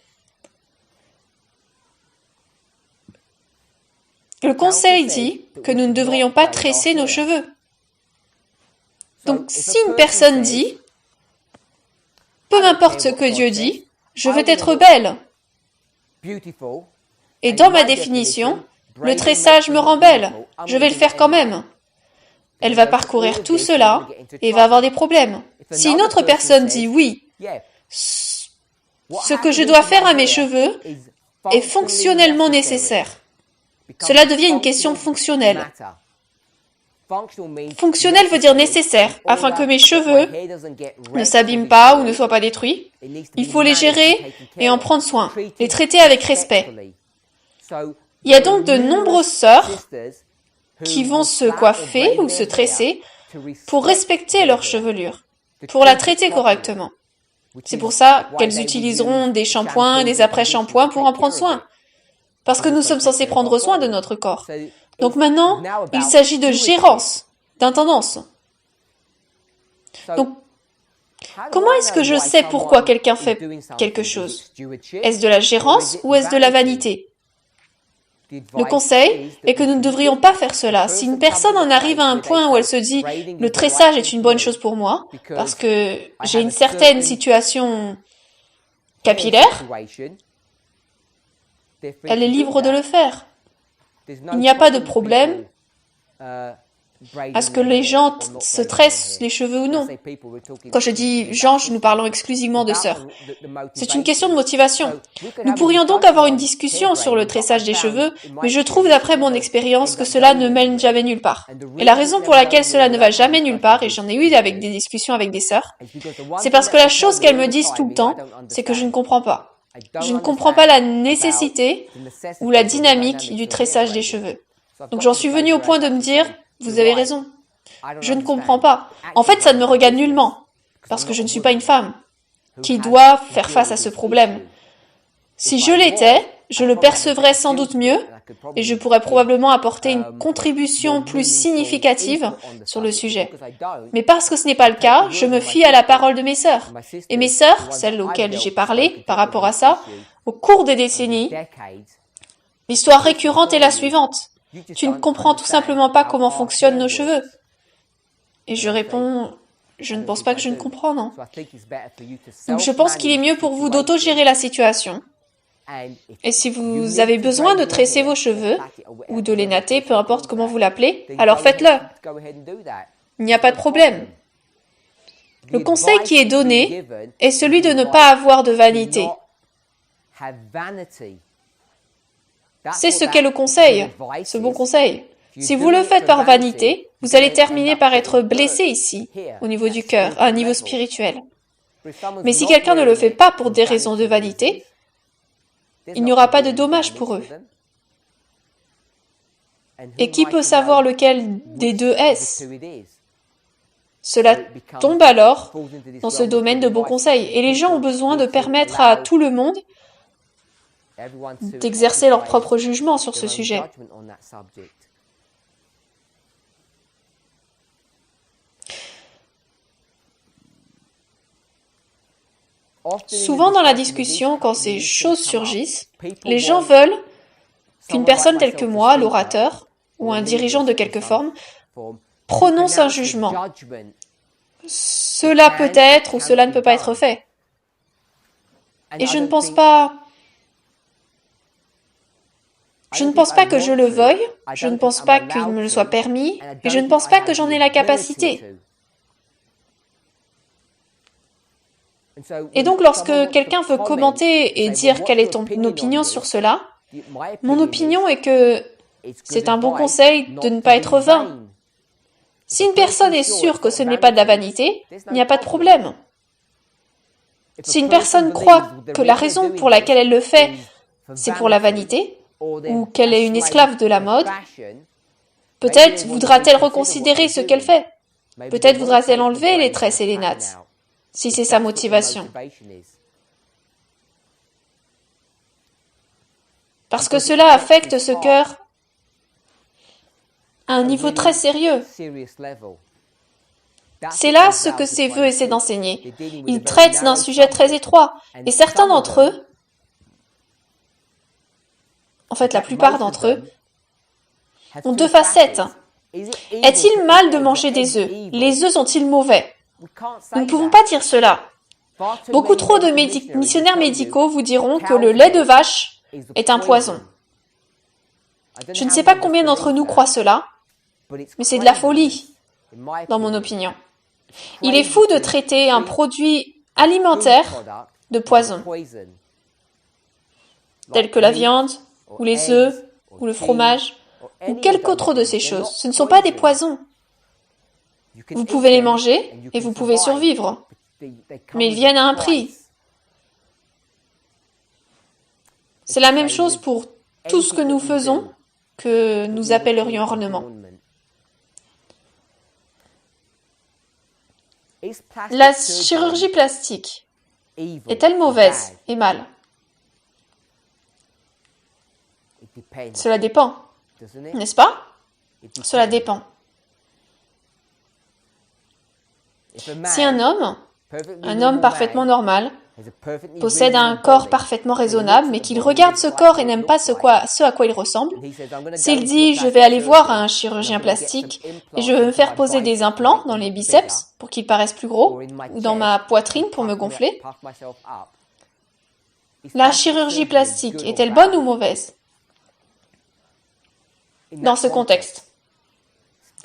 le conseil dit que nous ne devrions pas tresser nos cheveux. Donc si une personne dit, peu importe ce que Dieu dit, je veux être belle. Et dans ma définition, le tressage me rend belle, je vais le faire quand même. Elle va parcourir tout cela et va avoir des problèmes. Si une autre personne dit oui, ce que je dois faire à mes cheveux est fonctionnellement nécessaire. Cela devient une question fonctionnelle. Fonctionnel veut dire nécessaire, afin que mes cheveux ne s'abîment pas ou ne soient pas détruits. Il faut les gérer et en prendre soin, les traiter avec respect. Il y a donc de nombreuses sœurs qui vont se coiffer ou se tresser pour respecter leur chevelure, pour la traiter correctement. C'est pour ça qu'elles utiliseront des shampoings, des après-shampoings pour en prendre soin. Parce que nous sommes censés prendre soin de notre corps. Donc maintenant, il s'agit de gérance, d'intendance. Donc, comment est-ce que je sais pourquoi quelqu'un fait quelque chose? Est-ce de la gérance ou est-ce de la vanité? Le conseil est que nous ne devrions pas faire cela. Si une personne en arrive à un point où elle se dit « le tressage est une bonne chose pour moi, parce que j'ai une certaine situation capillaire », elle est libre de le faire. Il n'y a pas de problème à ce que les gens se tressent les cheveux ou non. Quand je dis gens, nous parlons exclusivement de sœurs. C'est une question de motivation. Nous pourrions donc avoir une discussion sur le tressage des cheveux, mais je trouve d'après mon expérience que cela ne mène jamais nulle part. Et la raison pour laquelle cela ne va jamais nulle part, et j'en ai eu avec des discussions avec des sœurs, c'est parce que la chose qu'elles me disent tout le temps, c'est que je ne comprends pas. Je ne comprends pas la nécessité ou la dynamique du tressage des cheveux. Donc j'en suis venue au point de me dire, vous avez raison, je ne comprends pas. En fait, ça ne me regarde nullement, parce que je ne suis pas une femme qui doit faire face à ce problème. Si je l'étais, je le percevrais sans doute mieux et je pourrais probablement apporter une contribution plus significative sur le sujet. Mais parce que ce n'est pas le cas, je me fie à la parole de mes sœurs. Et mes sœurs, celles auxquelles j'ai parlé par rapport à ça, au cours des décennies, l'histoire récurrente est la suivante. Tu ne comprends tout simplement pas comment fonctionnent nos cheveux. Et je réponds, je ne pense pas que je ne comprends, non. Donc je pense qu'il est mieux pour vous d'autogérer la situation. Et si vous avez besoin de tresser vos cheveux, ou de les natter, peu importe comment vous l'appelez, alors faites-le. Il n'y a pas de problème. Le conseil qui est donné est celui de ne pas avoir de vanité. C'est ce qu'est le conseil, ce bon conseil. Si vous le faites par vanité, vous allez terminer par être blessé ici, au niveau du cœur, à un niveau spirituel. Mais si quelqu'un ne le fait pas pour des raisons de vanité, il n'y aura pas de dommage pour eux. Et qui peut savoir lequel des deux est-ce? Cela tombe alors dans ce domaine de bons conseils. Et les gens ont besoin de permettre à tout le monde d'exercer leur propre jugement sur ce sujet. Souvent dans la discussion, quand ces choses surgissent, les gens veulent qu'une personne telle que moi, l'orateur, ou un dirigeant de quelque forme, prononce un jugement. Cela peut être ou cela ne peut pas être fait. Et je ne pense pas que je le veuille, je ne pense pas qu'il me le soit permis, et je ne pense pas que j'en ai la capacité. Et donc, lorsque quelqu'un veut commenter et dire quelle est ton opinion sur cela, mon opinion est que c'est un bon conseil de ne pas être vain. Si une personne est sûre que ce n'est pas de la vanité, il n'y a pas de problème. Si une personne croit que la raison pour laquelle elle le fait, c'est pour la vanité, ou qu'elle est une esclave de la mode, peut-être voudra-t-elle reconsidérer ce qu'elle fait. Peut-être voudra-t-elle enlever les tresses et les nattes, si c'est sa motivation. Parce que cela affecte ce cœur à un niveau très sérieux. C'est là ce que ces vœux essaient d'enseigner. Ils traitent d'un sujet très étroit, et certains d'entre eux, en fait la plupart d'entre eux, ont deux facettes. Est-il mal de manger des œufs? Les œufs sont-ils mauvais? Nous ne pouvons pas dire cela. Beaucoup trop de missionnaires médicaux vous diront que le lait de vache est un poison. Je ne sais pas combien d'entre nous croient cela, mais c'est de la folie, dans mon opinion. Il est fou de traiter un produit alimentaire de poison, tel que la viande, ou les œufs, ou le fromage, ou quelque autre de ces choses. Ce ne sont pas des poisons. Vous pouvez les manger et vous pouvez survivre, mais ils viennent à un prix. C'est la même chose pour tout ce que nous faisons, que nous appellerions ornement. La chirurgie plastique est-elle mauvaise et mal? Cela dépend, n'est-ce pas? Cela dépend. Si un homme parfaitement normal, possède un corps parfaitement raisonnable, mais qu'il regarde ce corps et n'aime pas ce à quoi il ressemble, s'il dit « je vais aller voir un chirurgien plastique et je vais me faire poser des implants dans les biceps pour qu'ils paraissent plus gros, ou dans ma poitrine pour me gonfler », la chirurgie plastique est-elle bonne ou mauvaise? Dans ce contexte,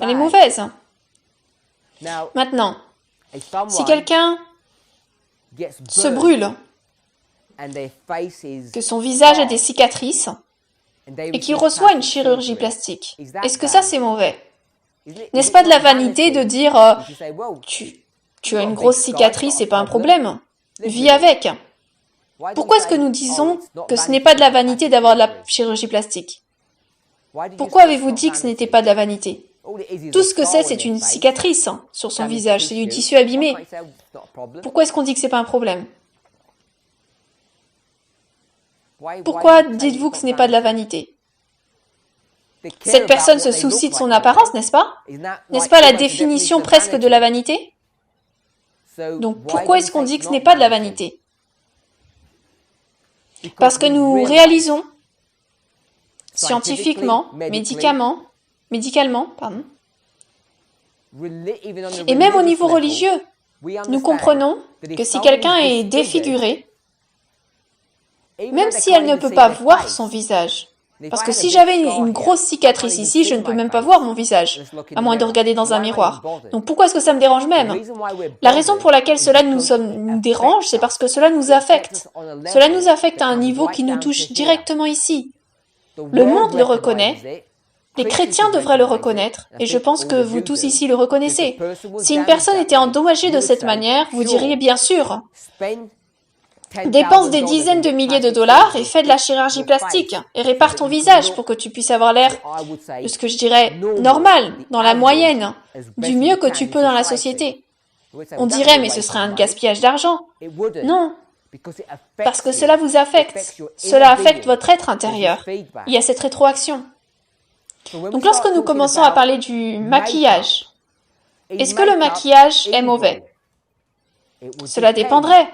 elle est mauvaise. Maintenant, si quelqu'un se brûle, que son visage a des cicatrices et qu'il reçoit une chirurgie plastique, est-ce que ça c'est mauvais? N'est-ce pas de la vanité de dire tu as une grosse cicatrice, c'est pas un problème, vis avec? Pourquoi est-ce que nous disons que ce n'est pas de la vanité d'avoir de la chirurgie plastique? Pourquoi avez-vous dit que ce n'était pas de la vanité? Tout ce que c'est une cicatrice sur son visage, c'est du tissu abîmé. Pourquoi est-ce qu'on dit que c'est pas un problème? Pourquoi dites-vous que ce n'est pas de la vanité? Cette personne se soucie de son apparence, n'est-ce pas? N'est-ce pas la définition presque de la vanité? Donc pourquoi est-ce qu'on dit que ce n'est pas de la vanité? Parce que nous réalisons scientifiquement, médicalement, et même au niveau religieux, nous comprenons que si quelqu'un est défiguré, même si elle ne peut pas voir son visage, parce que si j'avais une grosse cicatrice ici, je ne peux même pas voir mon visage, à moins de regarder dans un miroir. Donc pourquoi est-ce que ça me dérange même? La raison pour laquelle cela nous dérange, c'est parce que cela nous affecte. Cela nous affecte à un niveau qui nous touche directement ici. Le monde le reconnaît, les chrétiens devraient le reconnaître, et je pense que vous tous ici le reconnaissez. Si une personne était endommagée de cette manière, vous diriez bien sûr, dépense des dizaines de milliers de dollars et fais de la chirurgie plastique, et répare ton visage pour que tu puisses avoir l'air de ce que je dirais normal, dans la moyenne, du mieux que tu peux dans la société. On dirait, mais ce serait un gaspillage d'argent. Non, parce que cela vous affecte. Cela affecte votre être intérieur. Il y a cette rétroaction. Donc lorsque nous commençons à parler du maquillage, est-ce que le maquillage est mauvais? Cela dépendrait.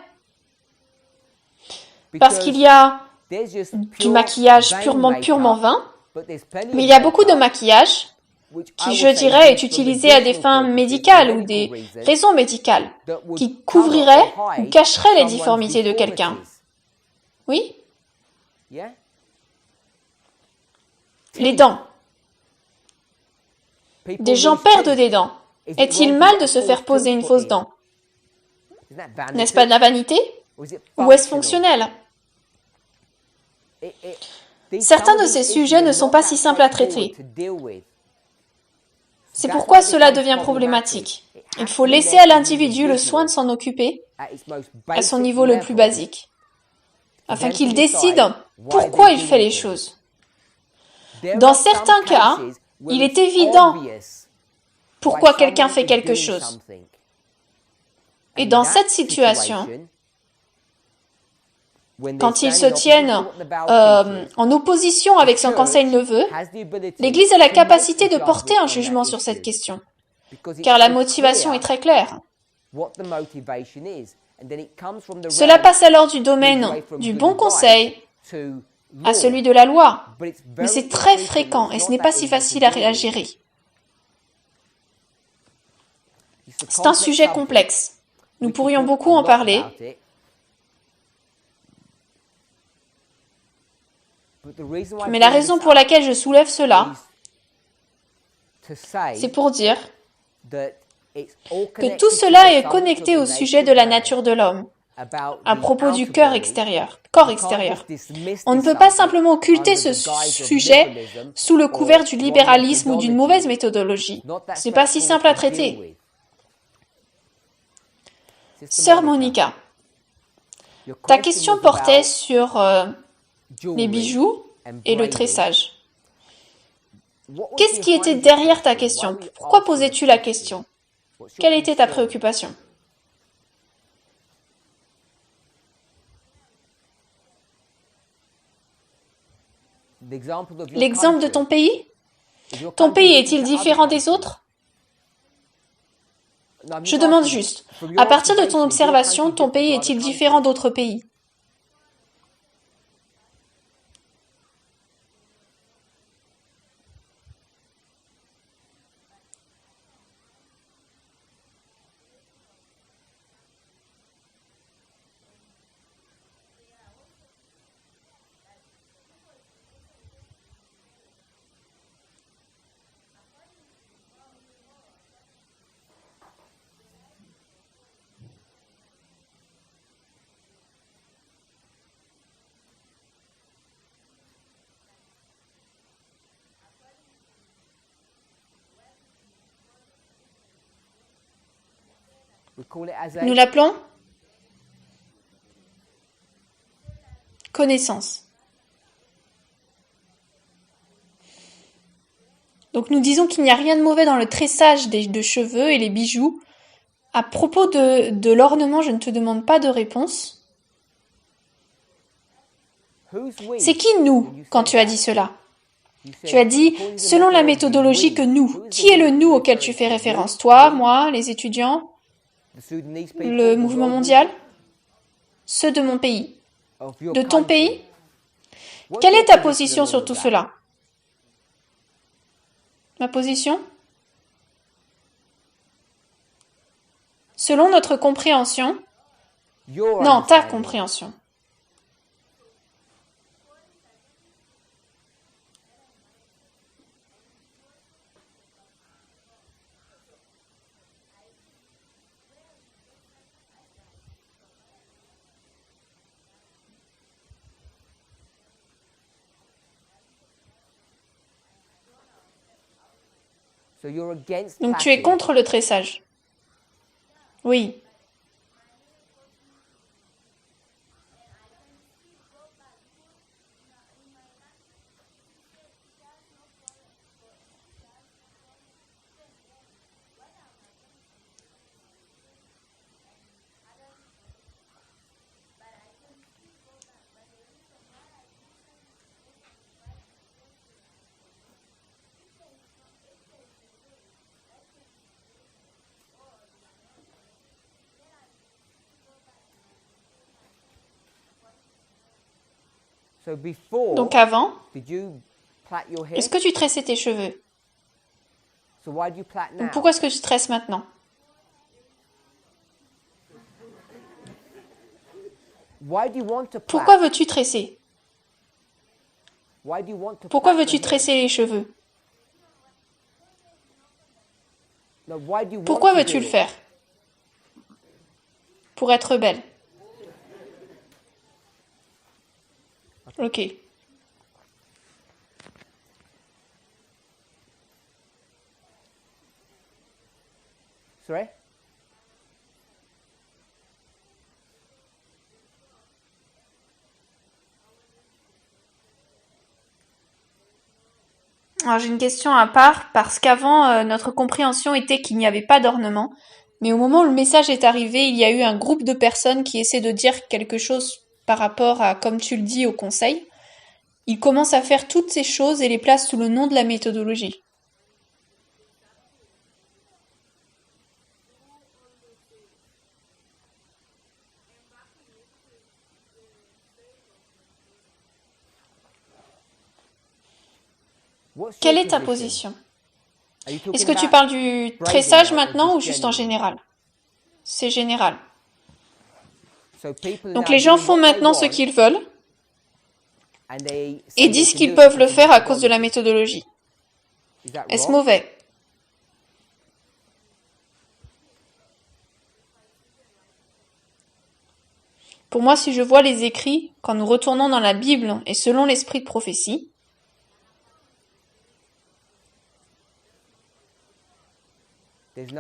Parce qu'il y a du maquillage purement vain, mais il y a beaucoup de maquillage qui, je dirais, est utilisé à des fins médicales ou des raisons médicales, qui couvriraient ou cacheraient les difformités de quelqu'un. Oui? Les dents. Des gens perdent des dents. Est-il mal de se faire poser une fausse dent? N'est-ce pas de la vanité? Ou est-ce fonctionnel? Certains de ces sujets ne sont pas si simples à traiter. C'est pourquoi cela devient problématique. Il faut laisser à l'individu le soin de s'en occuper à son niveau le plus basique, afin qu'il décide pourquoi il fait les choses. Dans certains cas, il est évident pourquoi quelqu'un fait quelque chose. Et dans cette situation, quand ils se tiennent en opposition avec son conseil neveu, l'Église a la capacité de porter un jugement sur cette question, car la motivation est très claire. Cela passe alors du domaine du bon conseil à celui de la loi, mais c'est très fréquent et ce n'est pas si facile à gérer. C'est un sujet complexe. Nous pourrions beaucoup en parler. Mais la raison pour laquelle je soulève cela, c'est pour dire que tout cela est connecté au sujet de la nature de l'homme, à propos du corps extérieur. On ne peut pas simplement occulter ce sujet sous le couvert du libéralisme ou d'une mauvaise méthodologie. Ce n'est pas si simple à traiter. Sœur Monica, ta question portait sur les bijoux et le tressage. Qu'est-ce qui était derrière ta question? Pourquoi posais-tu la question? Quelle était ta préoccupation? L'exemple de ton pays? Ton pays est-il différent des autres? Je demande juste, à partir de ton observation, ton pays est-il différent d'autres pays? Nous l'appelons connaissance. Donc nous disons qu'il n'y a rien de mauvais dans le tressage de cheveux et les bijoux. À propos de l'ornement, je ne te demande pas de réponse. C'est qui nous quand tu as dit cela? Tu as dit selon la méthodologie que nous. Qui est le nous auquel tu fais référence? Toi, moi, les étudiants, le mouvement mondial, ceux de mon pays, de ton pays? Quelle est ta position sur tout cela? Ma position? Selon notre compréhension? Non, ta compréhension. Donc tu es contre le tressage? Oui. Donc avant, est-ce que tu tressais tes cheveux? Donc pourquoi est-ce que tu tresses maintenant? Pourquoi veux-tu tresser? Pourquoi veux-tu tresser les cheveux? Pourquoi veux-tu le faire? Pour être belle. Ok. Sorry? Alors j'ai une question à part, parce qu'avant, notre compréhension était qu'il n'y avait pas d'ornement, mais au moment où le message est arrivé, il y a eu un groupe de personnes qui essaient de dire quelque chose par rapport à, comme tu le dis, au conseil. Ils commencent à faire toutes ces choses et les placent sous le nom de la méthodologie. Quelle est ta position? Est-ce que tu parles du tressage maintenant ou juste en général? C'est général. Donc les gens font maintenant ce qu'ils veulent et disent qu'ils peuvent le faire à cause de la méthodologie. Est-ce mauvais? Pour moi, si je vois les écrits, quand nous retournons dans la Bible et selon l'esprit de prophétie,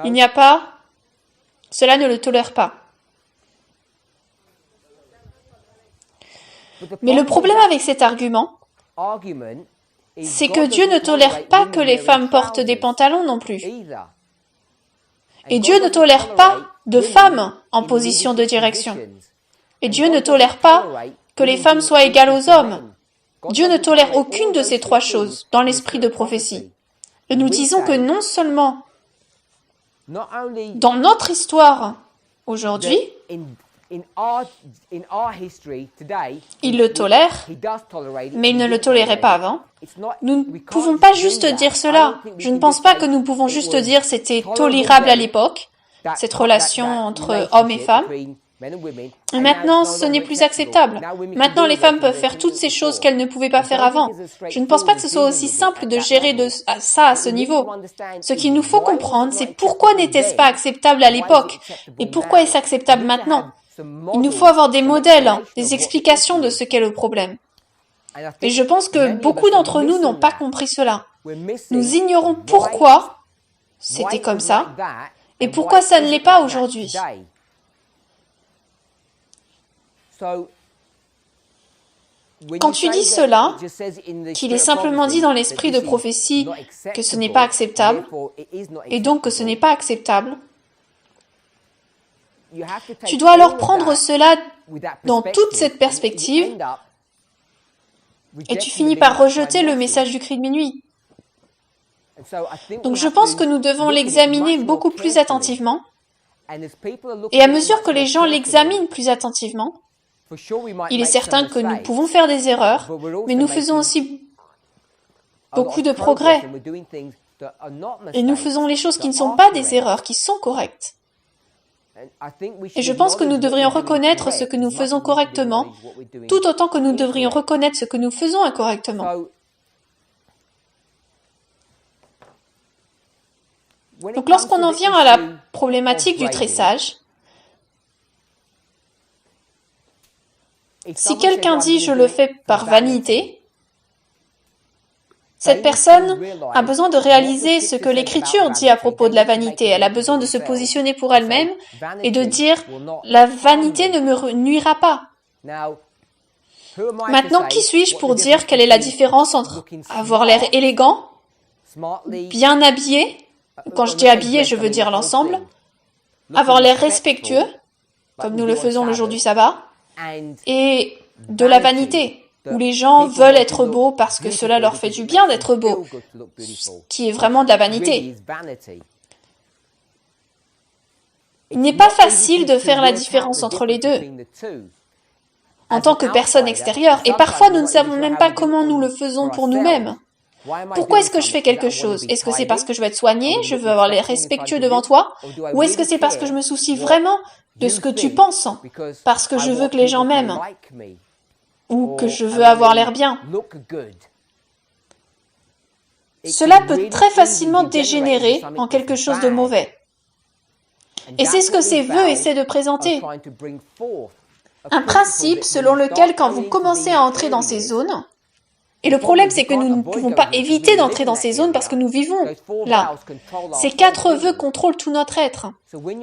il n'y a pas, cela ne le tolère pas. Mais le problème avec cet argument, c'est que Dieu ne tolère pas que les femmes portent des pantalons non plus. Et Dieu ne tolère pas de femmes en position de direction. Et Dieu ne tolère pas que les femmes soient égales aux hommes. Dieu ne tolère aucune de ces trois choses dans l'esprit de prophétie. Et nous disons que non seulement dans notre histoire aujourd'hui, il le tolère, mais il ne le tolérait pas avant. Nous ne pouvons pas juste dire cela. Je ne pense pas que nous pouvons juste dire c'était tolérable à l'époque, cette relation entre hommes et femmes. Et maintenant, ce n'est plus acceptable. Maintenant, les femmes peuvent faire toutes ces choses qu'elles ne pouvaient pas faire avant. Je ne pense pas que ce soit aussi simple de gérer ça à ce niveau. Ce qu'il nous faut comprendre, c'est pourquoi n'était-ce pas acceptable à l'époque et pourquoi est-ce acceptable maintenant. Il nous faut avoir des modèles, des explications de ce qu'est le problème. Et je pense que beaucoup d'entre nous n'ont pas compris cela. Nous ignorons pourquoi c'était comme ça et pourquoi ça ne l'est pas aujourd'hui. Quand tu dis cela, qu'il est simplement dit dans l'esprit de prophétie que ce n'est pas acceptable, et donc que ce n'est pas acceptable, tu dois alors prendre cela dans toute cette perspective Et tu finis par rejeter le message du cri de minuit. Donc je pense que nous devons l'examiner beaucoup plus attentivement. Et à mesure que les gens l'examinent plus attentivement, il est certain que nous pouvons faire des erreurs, mais nous faisons aussi beaucoup de progrès. Et nous faisons les choses qui ne sont pas des erreurs, qui sont correctes. Et je pense que nous devrions reconnaître ce que nous faisons correctement, tout autant que nous devrions reconnaître ce que nous faisons incorrectement. Donc lorsqu'on en vient à la problématique du tressage, si quelqu'un dit « je le fais par vanité », cette personne a besoin de réaliser ce que l'Écriture dit à propos de la vanité. Elle a besoin de se positionner pour elle-même et de dire « la vanité ne me nuira pas ». Maintenant, qui suis-je pour dire quelle est la différence entre avoir l'air élégant, bien habillé, quand je dis habillé, je veux dire l'ensemble, avoir l'air respectueux, comme nous le faisons le jour du sabbat, et de la vanité, où les gens veulent être beaux parce que cela leur fait du bien d'être beaux, qui est vraiment de la vanité. Il n'est pas facile de faire la différence entre les deux en tant que personne extérieure, et parfois nous ne savons même pas comment nous le faisons pour nous-mêmes. Pourquoi est-ce que je fais quelque chose? Est-ce que c'est parce que je veux être soigné, je veux avoir l'air respectueux devant toi? Ou est-ce que c'est parce que je me soucie vraiment de ce que tu penses, parce que je veux que les gens m'aiment, ou que je veux avoir l'air bien? Cela peut très facilement dégénérer en quelque chose de mauvais. Et c'est ce que ces vœux essaient de présenter. Un principe selon lequel quand vous commencez à entrer dans ces zones, et le problème, c'est que nous ne pouvons pas éviter d'entrer dans ces zones parce que nous vivons là. Ces 4 vœux contrôlent tout notre être.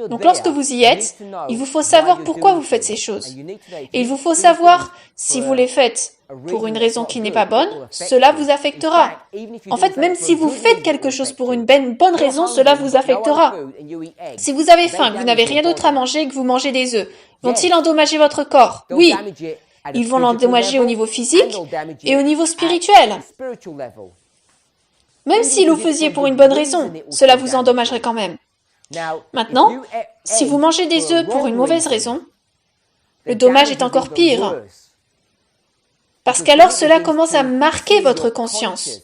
Donc lorsque vous y êtes, il vous faut savoir pourquoi vous faites ces choses. Et il vous faut savoir si vous les faites pour une raison qui n'est pas bonne, cela vous affectera. En fait, même si vous faites quelque chose pour une bonne raison, cela vous affectera. Si vous avez faim, que vous n'avez rien d'autre à manger et que vous mangez des œufs, vont-ils endommager votre corps? Oui. Ils vont l'endommager au niveau physique et au niveau spirituel. Même si vous le faisiez pour une bonne raison, cela vous endommagerait quand même. Maintenant, si vous mangez des œufs pour une mauvaise raison, le dommage est encore pire. Parce qu'alors cela commence à marquer votre conscience.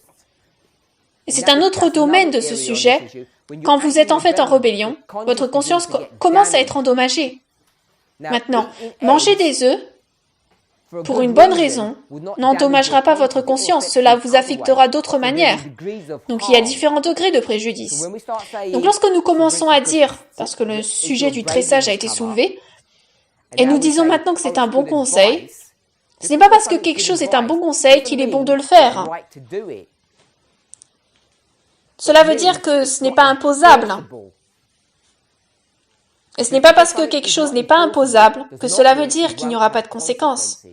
Et c'est un autre domaine de ce sujet. Quand vous êtes en fait en rébellion, votre conscience commence à être endommagée. Maintenant, manger des œufs pour une bonne raison, n'endommagera pas votre conscience, cela vous affectera d'autres manières. Donc il y a différents degrés de préjudice. Donc lorsque nous commençons à dire, parce que le sujet du tressage a été soulevé, et nous disons maintenant que c'est un bon conseil, ce n'est pas parce que quelque chose est un bon conseil qu'il est bon de le faire. Cela veut dire que ce n'est pas imposable. Et ce n'est pas parce que quelque chose n'est pas imposable que cela veut dire qu'il n'y aura pas de conséquences.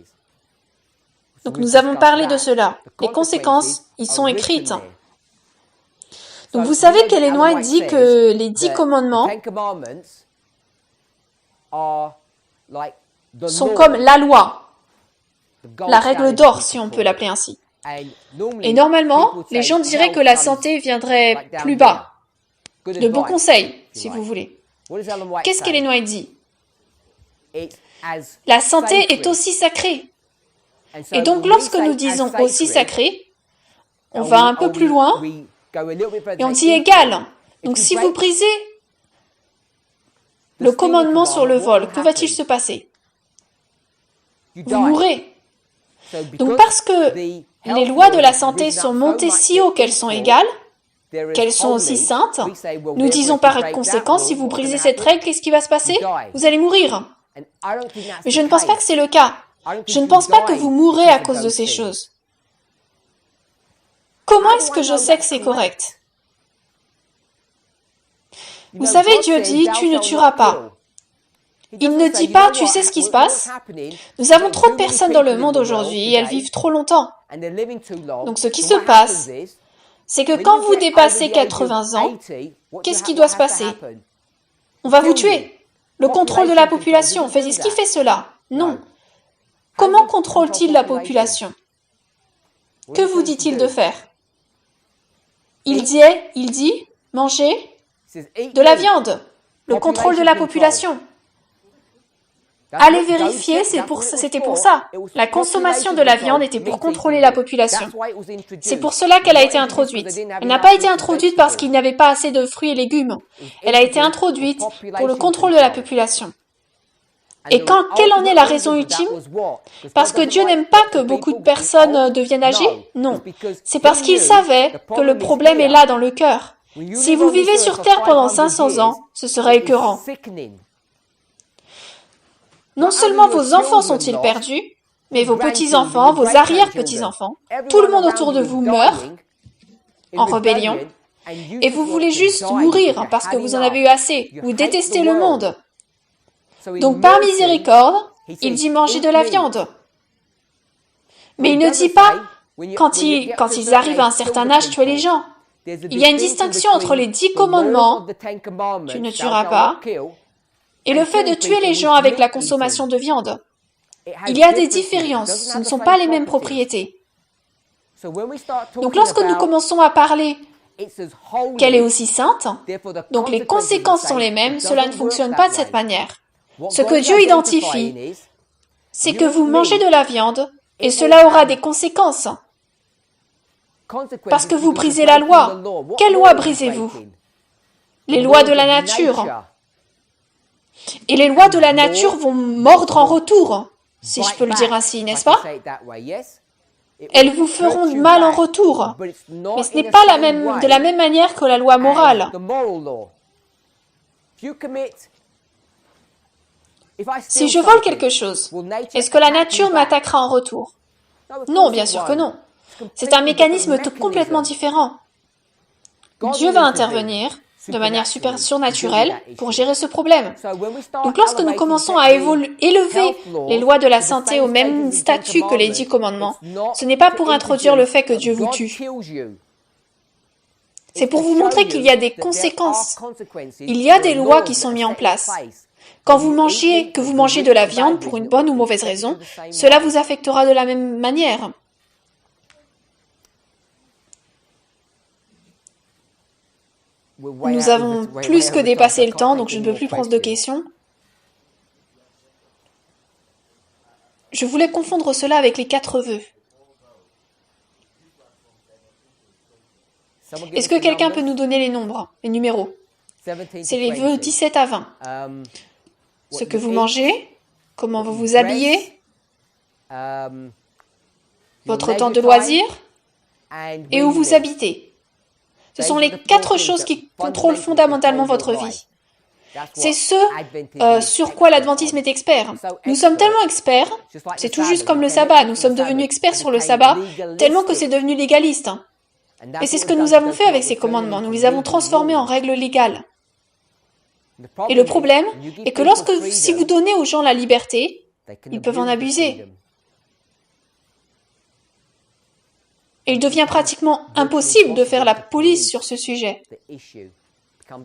Donc nous avons parlé de cela. Les conséquences, y sont écrites. Donc vous savez qu'Ellen White dit que les 10 commandements sont comme la loi, la règle d'or si on peut l'appeler ainsi. Et normalement, les gens diraient que la santé viendrait plus bas. De bons conseils, si vous voulez. Qu'est-ce qu'Ellen White dit? La santé est aussi sacrée. Et donc, lorsque nous disons aussi sacré, on va un peu plus loin et on dit égal. Donc, si vous brisez le commandement sur le vol, que va-t-il se passer? Vous mourrez. Donc, parce que les lois de la santé sont montées si haut qu'elles sont égales, qu'elles sont aussi saintes, nous disons par conséquent, si vous brisez cette règle, qu'est-ce qui va se passer? Vous allez mourir. Mais je ne pense pas que c'est le cas. Je ne pense pas que vous mourrez à cause de ces choses. Comment est-ce que je sais que c'est correct? Vous savez, Dieu dit, tu ne tueras pas. Il ne dit pas, tu sais ce qui se passe? Nous avons trop de personnes dans le monde aujourd'hui et elles vivent trop longtemps. Donc ce qui se passe, c'est que quand vous dépassez 80 ans, qu'est-ce qui doit se passer? On va vous tuer. Le contrôle de la population, est-ce qu'il fait cela? Non. Comment contrôle-t-il la population? Que vous dit-il de faire? Il dit, manger de la viande, le contrôle de la population. Allez vérifier, c'était pour ça. La consommation de la viande était pour contrôler la population. C'est pour cela qu'elle a été introduite. Elle n'a pas été introduite parce qu'il n'y avait pas assez de fruits et légumes. Elle a été introduite pour le contrôle de la population. Et quelle en est la raison ultime? Parce que Dieu n'aime pas que beaucoup de personnes deviennent âgées? Non. C'est parce qu'il savait que le problème est là dans le cœur. Si vous vivez sur Terre pendant 500 ans, ce serait écœurant. Non seulement vos enfants sont-ils perdus, mais vos petits-enfants, vos arrière-petits-enfants, tout le monde autour de vous meurt en rébellion, et vous voulez juste mourir parce que vous en avez eu assez, vous détestez le monde. Donc par miséricorde, il dit manger de la viande. Mais il ne dit pas, quand ils arrivent à un certain âge, tuer les gens. Il y a une distinction entre les 10 commandements, tu ne tueras pas, et le fait de tuer les gens avec la consommation de viande. Il y a des différences, ce ne sont pas les mêmes propriétés. Donc lorsque nous commençons à parler qu'elle est aussi sainte, donc les conséquences sont les mêmes, cela ne fonctionne pas de cette manière. Ce que Dieu identifie, c'est que vous mangez de la viande et cela aura des conséquences. Parce que vous brisez la loi. Quelle loi brisez-vous? Les lois de la nature. Et les lois de la nature vont mordre en retour, si je peux le dire ainsi, n'est-ce pas? Elles vous feront du mal en retour. Mais ce n'est pas de la même manière que la loi morale. Si je vole quelque chose, est-ce que la nature m'attaquera en retour? Non, bien sûr que non. C'est un mécanisme complètement différent. Dieu va intervenir de manière surnaturelle pour gérer ce problème. Donc lorsque nous commençons à élever les lois de la santé au même statut que les 10 commandements, ce n'est pas pour introduire le fait que Dieu vous tue. C'est pour vous montrer qu'il y a des conséquences. Il y a des lois qui sont mises en place. Quand vous mangez de la viande pour une bonne ou mauvaise raison, cela vous affectera de la même manière. Nous avons plus que dépassé le temps, donc je ne peux plus prendre de questions. Je voulais confondre cela avec les 4 vœux. Est-ce que quelqu'un peut nous donner les nombres, les numéros? C'est les vœux 17 à 20. Ce que vous mangez, comment vous vous habillez, votre temps de loisir et où vous habitez. Ce sont les 4 choses qui contrôlent fondamentalement votre vie. C'est ce sur quoi l'adventisme est expert. Nous sommes tellement experts, c'est tout juste comme le sabbat, nous sommes devenus experts sur le sabbat, tellement que c'est devenu légaliste. Et c'est ce que nous avons fait avec ces commandements, nous les avons transformés en règles légales. Et le problème est que si vous donnez aux gens la liberté, ils peuvent en abuser. Et il devient pratiquement impossible de faire la police sur ce sujet.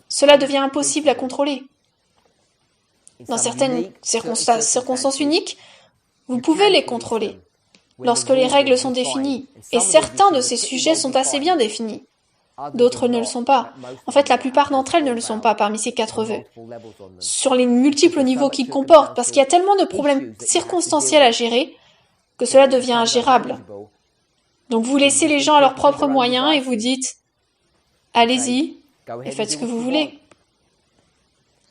Cela devient impossible à contrôler. Dans certaines circonstances uniques, vous pouvez les contrôler, lorsque les règles sont définies. Et certains de ces sujets sont assez bien définis. D'autres ne le sont pas. En fait, la plupart d'entre elles ne le sont pas parmi ces 4 vœux. Sur les multiples niveaux qu'ils comportent, parce qu'il y a tellement de problèmes circonstanciels à gérer, que cela devient ingérable. Donc vous laissez les gens à leurs propres moyens et vous dites « Allez-y et faites ce que vous voulez ».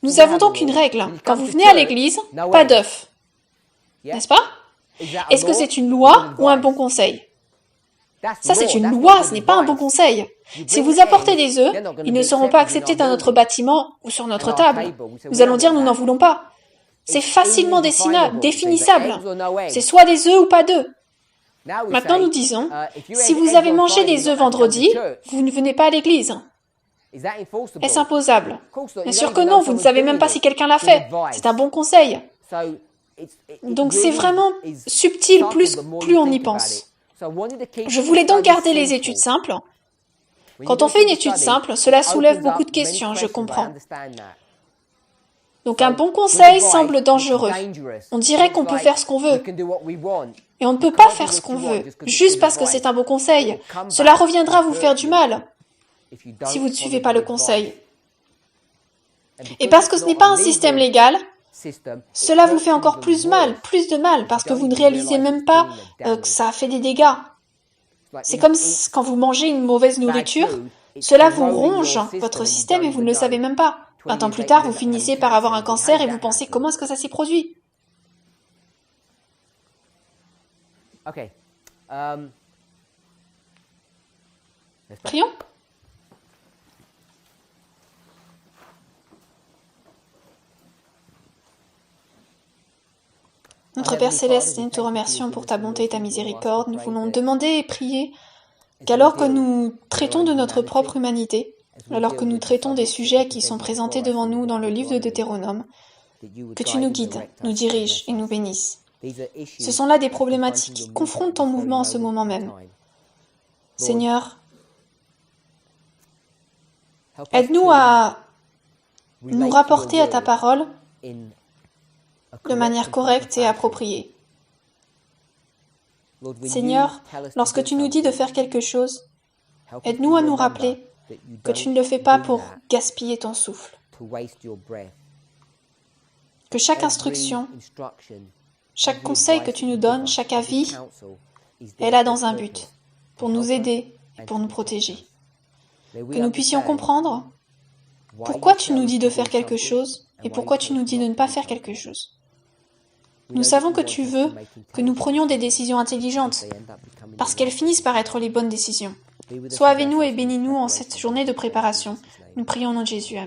Nous avons donc une règle. Quand vous venez à l'église, pas d'œufs. N'est-ce pas? Est-ce que c'est une loi ou un bon conseil? Ça, c'est une loi, ce n'est pas un bon conseil. Si vous apportez des œufs, ils ne seront pas acceptés dans notre bâtiment ou sur notre table. Nous allons dire « Nous n'en voulons pas ». C'est facilement définissable. C'est soit des œufs ou pas d'œufs. Maintenant, nous disons, si vous avez mangé des œufs vendredi, vous ne venez pas à l'église. Est-ce imposable? Bien sûr que non, vous ne savez même pas si quelqu'un l'a fait. C'est un bon conseil. Donc c'est vraiment subtil plus on y pense. Je voulais donc garder les études simples. Quand on fait une étude simple, cela soulève beaucoup de questions, je comprends. Donc un bon conseil semble dangereux. On dirait qu'on peut faire ce qu'on veut. Et on ne peut pas faire ce qu'on veut, juste parce que c'est un bon conseil. Cela reviendra vous faire du mal si vous ne suivez pas le conseil. Et parce que ce n'est pas un système légal, cela vous fait encore plus de mal, parce que vous ne réalisez même pas que ça fait des dégâts. C'est comme quand vous mangez une mauvaise nourriture, cela vous ronge votre système et vous ne le savez même pas. 20 ans plus tard, vous finissez par avoir un cancer et vous pensez comment est-ce que ça s'est produit. Okay. Prions. Notre Père Céleste, nous te remercions pour ta bonté et ta miséricorde. Nous voulons demander et prier qu'alors que nous traitons de notre propre humanité, alors que nous traitons des sujets qui sont présentés devant nous dans le livre de Deutéronome, que tu nous guides, nous diriges et nous bénisses. Ce sont là des problématiques qui confrontent ton mouvement en ce moment même. Seigneur, aide-nous à nous rapporter à ta parole de manière correcte et appropriée. Seigneur, lorsque tu nous dis de faire quelque chose, aide-nous à nous rappeler que tu ne le fais pas pour gaspiller ton souffle. Que chaque instruction, chaque conseil que tu nous donnes, chaque avis, est là dans un but, pour nous aider et pour nous protéger. Que nous puissions comprendre pourquoi tu nous dis de faire quelque chose et pourquoi tu nous dis de ne pas faire quelque chose. Nous savons que tu veux que nous prenions des décisions intelligentes, parce qu'elles finissent par être les bonnes décisions. Sois avec nous et bénis-nous en cette journée de préparation. Nous prions au nom de Jésus. Amen.